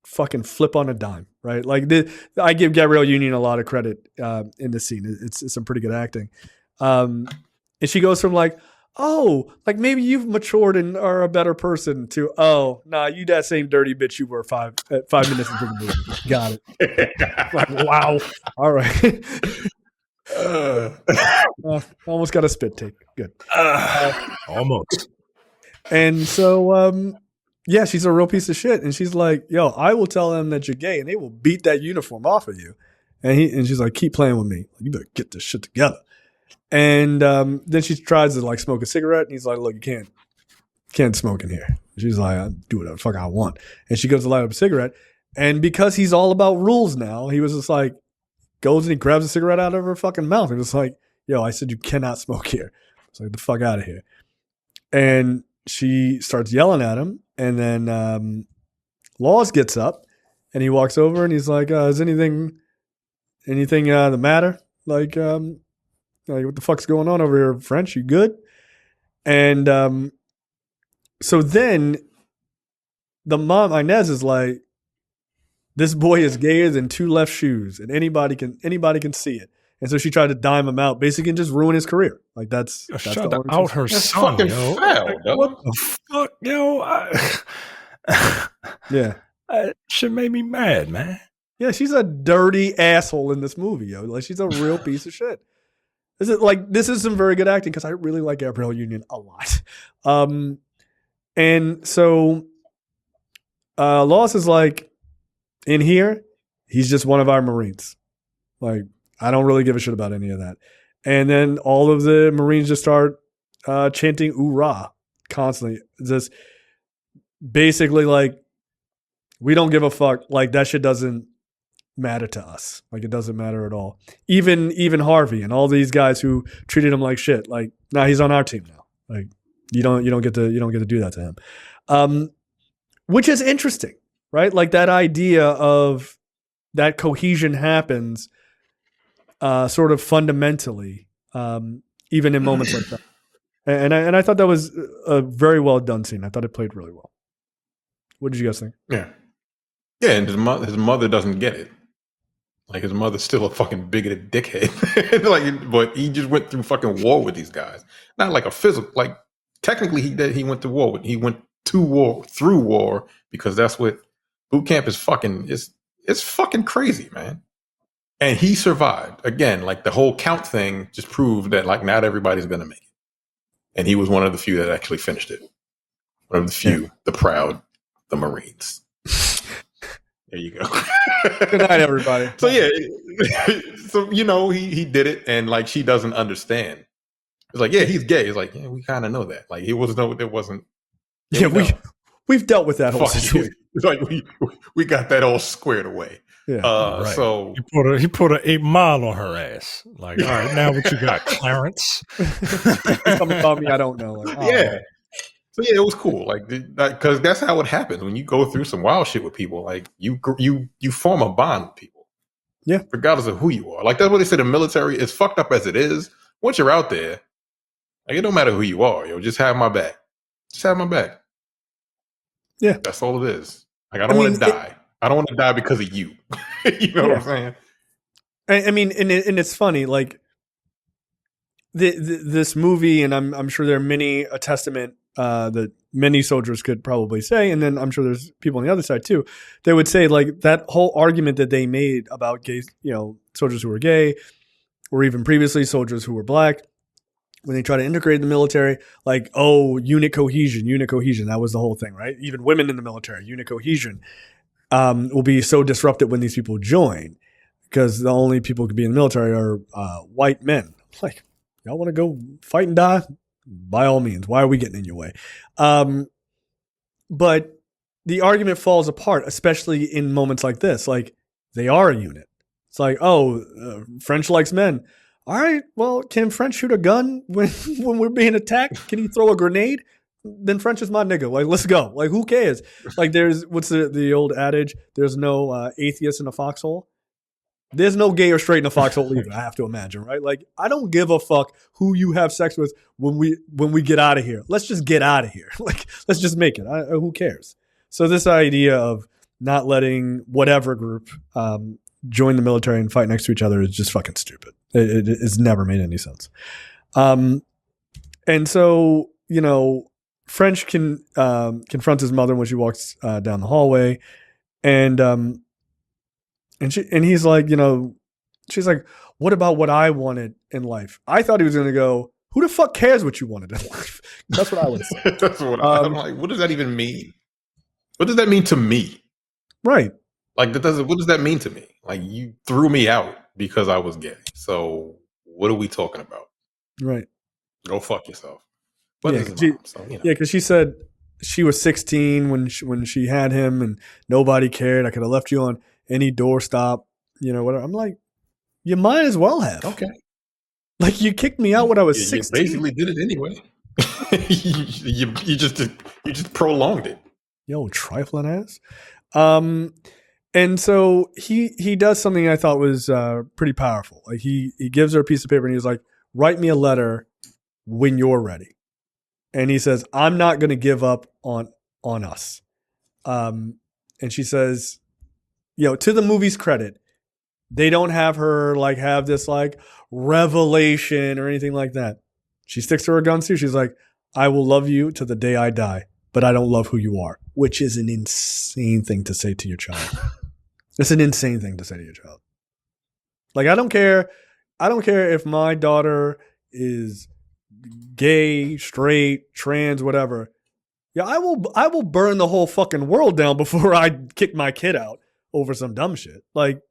fucking flip on a dime, right? Like, I give Gabrielle Union a lot of credit in this scene. It's some pretty good acting. And she goes from like, oh, like maybe you've matured and are a better person to, oh, nah, you that same dirty bitch you were 5 minutes into the movie. Got it. Like, wow. All right. Almost got a spit take. Good. Almost. And so, yeah, she's a real piece of shit. And she's like, yo, I will tell them that you're gay and they will beat that uniform off of you. And she's like, keep playing with me. You better get this shit together. And then she tries to like smoke a cigarette, and he's like, "Look, you can't smoke in here." She's like, "I'll do whatever the fuck I want." And she goes to light up a cigarette, and because he's all about rules now, he was just like, goes and he grabs a cigarette out of her fucking mouth, and was like, "Yo, I said you cannot smoke here." It's like, the fuck out of here. And she starts yelling at him, and then Laws gets up, and he walks over, and he's like, "Is anything the matter? Like, what the fuck's going on over here, French? You good?" And so then the mom, Inez, is like, this boy is gayer than two left shoes, and anybody can see it. And so she tried to dime him out, basically, and just ruin his carear. Like that's shut out her That's son, fucking yo. foul, yo. What the fuck, yo? Yeah. Shit made me mad, man. Yeah, she's a dirty asshole in this movie, yo. Like, she's a real piece of shit. This is some very good acting because I really like Gabrielle Union a lot. And so Laws is like, in here, he's just one of our Marines. Like, I don't really give a shit about any of that. And then all of the Marines just start chanting "Oorah" constantly. Just basically like, we don't give a fuck. Like, that shit doesn't matter to us. Like, it doesn't matter at all. Even Harvey and all these guys who treated him like shit. Like, now he's on our team now. Like, you don't get to do that to him. Which is interesting, right? Like, that idea of that cohesion happens sort of fundamentally, even in moments like that. And I thought that was a very well done scene. I thought it played really well. What did you guys think? Yeah. Yeah, and his mother doesn't get it. Like, his mother's still a fucking bigoted dickhead. Like, but he just went through fucking war with these guys. Not like a physical, like, technically he went to war with, he went to war through war, because that's what boot camp is fucking, it's fucking crazy, man. And he survived. Again, like, the whole count thing just proved that, like, not everybody's gonna make it. And he was one of the few that actually finished it. One of the few, the proud, the Marines. There you go. Good night, everybody. So yeah, so he did it, and like, she doesn't understand. It's like, yeah, he's gay. It's like, yeah, we kind of know that. Like, it wasn't. Yeah, we've dealt with that whole situation. It's like we got that all squared away. Yeah. Right. So he put an 8 Mile on her ass. Like, all right, now what you got, Clarence? Something about me I don't know. Like, oh, yeah. man. So yeah, it was cool. Like, because that's how it happens when you go through some wild shit with people. Like, you form a bond with people. Yeah. Regardless of who you are. Like, that's what they say. The military is fucked up as it is. Once you're out there, like, it don't matter who you are. Yo, just have my back. Just have my back. Yeah. That's all it is. Like, I don't want to die. I don't want to die because of you. You know what I'm saying? I mean, and it's funny, like, this movie, and I'm sure there are a testament that many soldiers could probably say, and then I'm sure there's people on the other side too. They would say, like, that whole argument that they made about gay, soldiers who were gay, or even previously soldiers who were black, when they try to integrate the military, like, oh, unit cohesion. That was the whole thing, right? Even women in the military, unit cohesion will be so disrupted when these people join because the only people who can be in the military are white men. Like, y'all want to go fight and die? By all means. Why are we getting in your way? But the argument falls apart, especially in moments like this. Like, they are a unit. It's like, French likes men. All right, well, can French shoot a gun when we're being attacked? Can he throw a grenade? Then French is my nigga. Like, let's go. Like, who cares? Like, there's, what's the old adage? There's no atheist in a foxhole. There's no gay or straight in a foxhole either, I have to imagine, right? Like, I don't give a fuck who you have sex with when we get out of here. Let's just get out of here. Like, let's just make it. Who cares? So this idea of not letting whatever group join the military and fight next to each other is just fucking stupid. It's never made any sense. And so, French confronts his mother when she walks down the hallway, and he's like, she's like, what about what I wanted in life? I thought he was going to go, who the fuck cares what you wanted in life? That's what I would say. That's what I'm like, what does that even mean? What does that mean to me? Right. Like, what does that mean to me? Like, you threw me out because I was gay. So what are we talking about? Right. Go fuck yourself. But because she said she was 16 when she had him and nobody cared. I could have left you on any doorstop, whatever. I'm like, you might as well have. Okay. Like, you kicked me out when I was 16. You basically did it anyway. you just prolonged it. Yo, trifling ass. And so he does something I thought was pretty powerful. Like, he gives her a piece of paper and he's like, write me a letter when you're ready. And he says, I'm not going to give up on us. And she says, to the movie's credit, they don't have her have this revelation or anything like that. She sticks to her guns too. She's like, I will love you to the day I die, but I don't love who you are, which is an insane thing to say to your child. It's an insane thing to say to your child. Like, I don't care if my daughter is gay, straight, trans, whatever. Yeah, I will burn the whole fucking world down before I kick my kid out over some dumb shit. Like,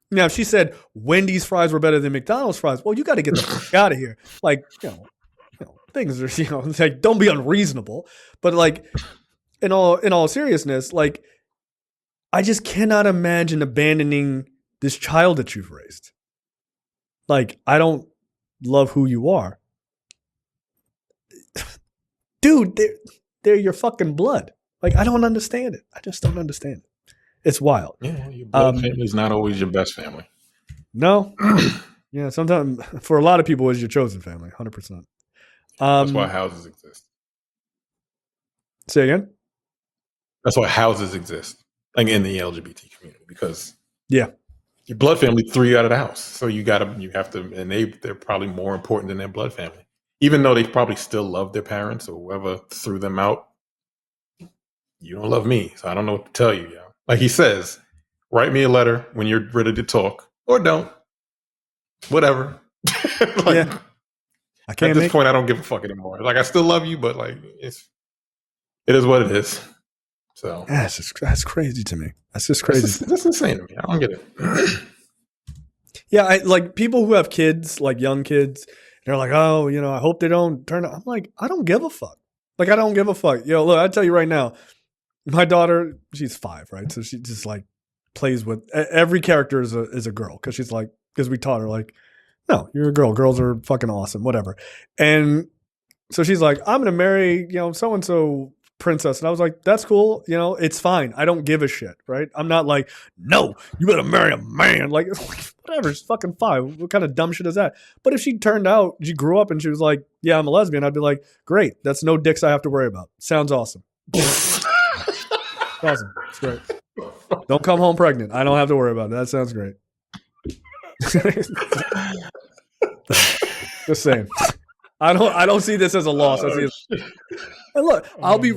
now, if she said Wendy's fries were better than McDonald's fries, well, you got to get the fuck out of here. Like, things are, like, don't be unreasonable. But like, in all seriousness, like, I just cannot imagine abandoning this child that you've raised. Like, I don't love who you are. Dude, they're your fucking blood. Like, I don't understand it. I just don't understand it. It's wild. Yeah, your blood family's not always your best family. No. Yeah, sometimes for a lot of people it's your chosen family, 100%. That's why houses exist. Say again? That's why houses exist, like in the LGBT community, because your blood family threw you out of the house. So you have to, and they're probably more important than their blood family. Even though they probably still love their parents or whoever threw them out, you don't love me, so I don't know what to tell you, yo. Like he says, write me a letter when you're ready to talk, or don't. Whatever. Yeah. At this point, I don't give a fuck anymore. Like, I still love you, but like, it is what it is. So that's crazy to me. That's just crazy. That's insane to me. I don't get it. Yeah, I like people who have kids, like young kids. They're like, oh, I hope they don't turn out. I'm like, I don't give a fuck. Like, I don't give a fuck. Look, I tell you right now, my daughter, she's 5, right? So she just like plays with every character is a girl because we taught her like, no, you're a girl. Girls are fucking awesome, whatever. And so she's like, I'm gonna marry, so and so princess, and I was like, that's cool. It's fine. I don't give a shit, right? I'm not like, no, you better marry a man. Like, whatever, it's fucking fine. What kind of dumb shit is that? But if she grew up and she was like, yeah, I'm a lesbian, I'd be like, great. That's no dicks I have to worry about. Sounds awesome. Awesome. It's great. Don't come home pregnant. I don't have to worry about it. That sounds great. Just saying. I don't see this as a loss. I see it. And look, I'll be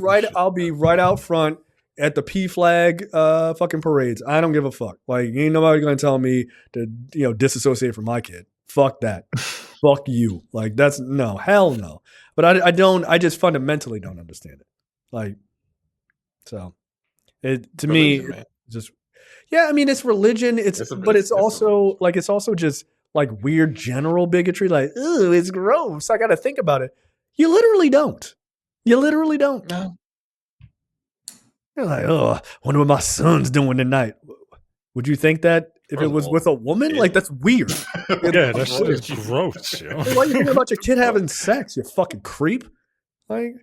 right out front at the P flag fucking parades. I don't give a fuck. Like, ain't nobody gonna tell me to disassociate from my kid. fuck that. Fuck you. Like that's no, hell no. But I just fundamentally don't understand it. Like, so it to Religion, me, man. just yeah. I mean, it's religion. But it's also like it's also just like weird general bigotry. Like, ooh, it's gross. I got to think about it. You literally don't. You literally don't. No. You're like, oh, wonder what my son's doing tonight. Would you think that if it was with a woman? Like, that's weird. Yeah, that shit is gross. Yo. Why you thinking about your kid having sex? You fucking creep. Like,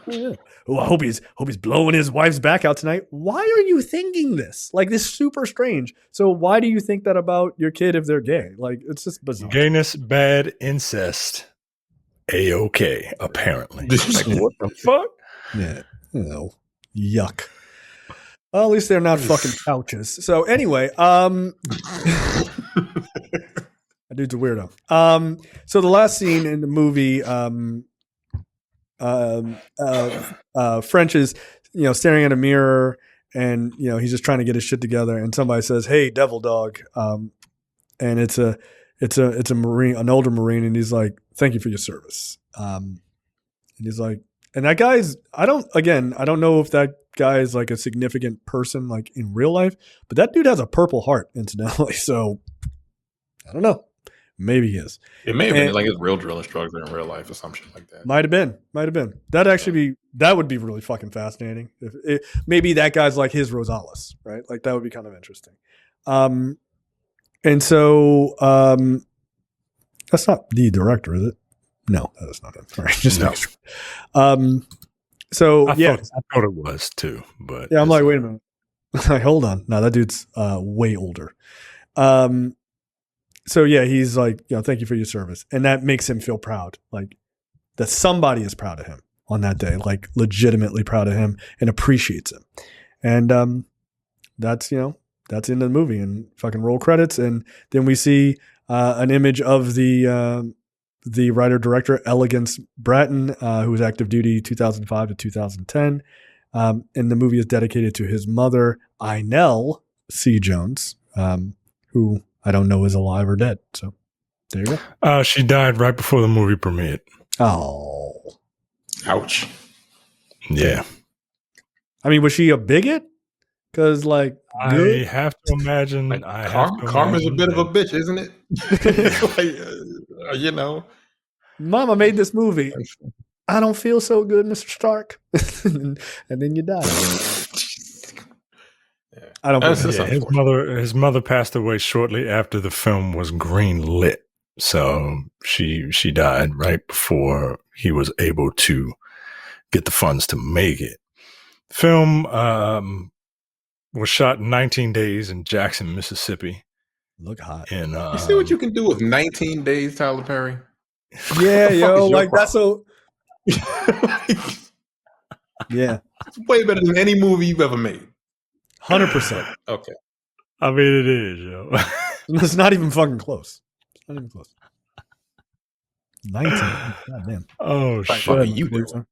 yeah. Oh, I hope he's blowing his wife's back out tonight. Why are you thinking this? Like, this is super strange. So why do you think that about your kid if they're gay? Like, it's just bizarre. Gayness, bad, incest, A-OK, apparently. Like, what the fuck? Yeah. No. Yuck. Well, at least they're not fucking couches. So anyway, that dude's a weirdo. So the last scene in the movie, French is, staring at a mirror and, he's just trying to get his shit together. And somebody says, "Hey, devil dog." And it's a Marine, an older Marine. And he's like, "Thank you for your service." And he's like, and that guy's, I don't know if that guy is like a significant person like in real life, but that dude has a purple heart, incidentally. So I don't know. Maybe he is. It may have been like his real drill instructor in real life or something like that. Might have been. That would be really fucking fascinating. Maybe that guy's like his Rosales, right? Like that would be kind of interesting. And so that's not the director, is it? No, that is not him. Sorry, just no. make sure. So I yeah, thought it was too, but yeah, I'm like, wait a minute. Like, hold on. No, that dude's way older. So yeah, he's like, thank you for your service, and that makes him feel proud, like that somebody is proud of him on that day, like legitimately proud of him and appreciates him, and that's that's in the movie, and fucking roll credits, and then we see an image of the writer-director, Ellis Bratton, who was active duty 2005 to 2010. And the movie is dedicated to his mother, Inell C. Jones, who I don't know is alive or dead. So there you go. She died right before the movie premiered. Oh. Ouch. Yeah. I mean, was she a bigot? Because, like, I have to imagine. Like, karma's a bit of a bitch, isn't it? Like, Mama made this movie. I don't feel so good, Mr. Stark. And then you die. Yeah. I don't his mother passed away shortly after the film was green lit. So she died right before he was able to get the funds to make it. Film was shot in 19 days in Jackson, Mississippi. Look hot. And you see what you can do with 19 days, Tyler Perry? Yeah, yo, like that's so. Yeah, it's way better than any movie you've ever made. 100%. Okay. I mean, it is, yo. It's not even fucking close. It's not even close. 19. God damn. Oh shit. You do.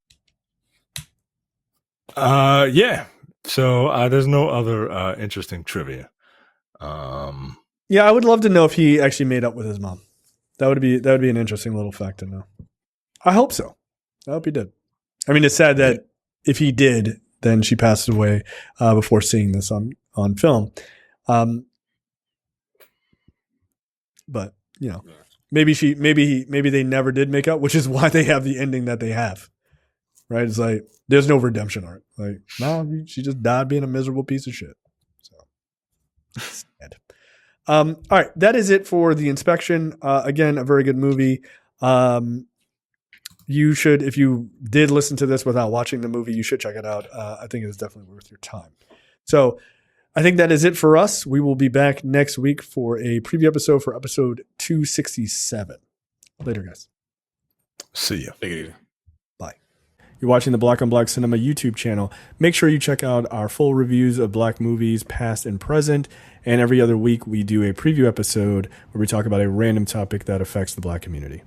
Yeah. So there's no other interesting trivia. Yeah, I would love to know if he actually made up with his mom. That would be an interesting little fact to know. I hope so. I hope he did. I mean, it's sad that if he did, then she passed away before seeing this on film. But maybe they never did make up, which is why they have the ending that they have. Right? It's like there's no redemption arc. Like, no, she just died being a miserable piece of shit. So sad. All right, that is it for The Inspection. Again, a very good movie. You should, if you did listen to this without watching the movie, you should check it out. I think it is definitely worth your time. So I think that is it for us. We will be back next week for a preview episode for episode 267. Later, guys. See ya. Take it easy. Bye. You're watching the Black on Black Cinema YouTube channel. Make sure you check out our full reviews of Black movies, past and present. And every other week, we do a preview episode where we talk about a random topic that affects the Black community.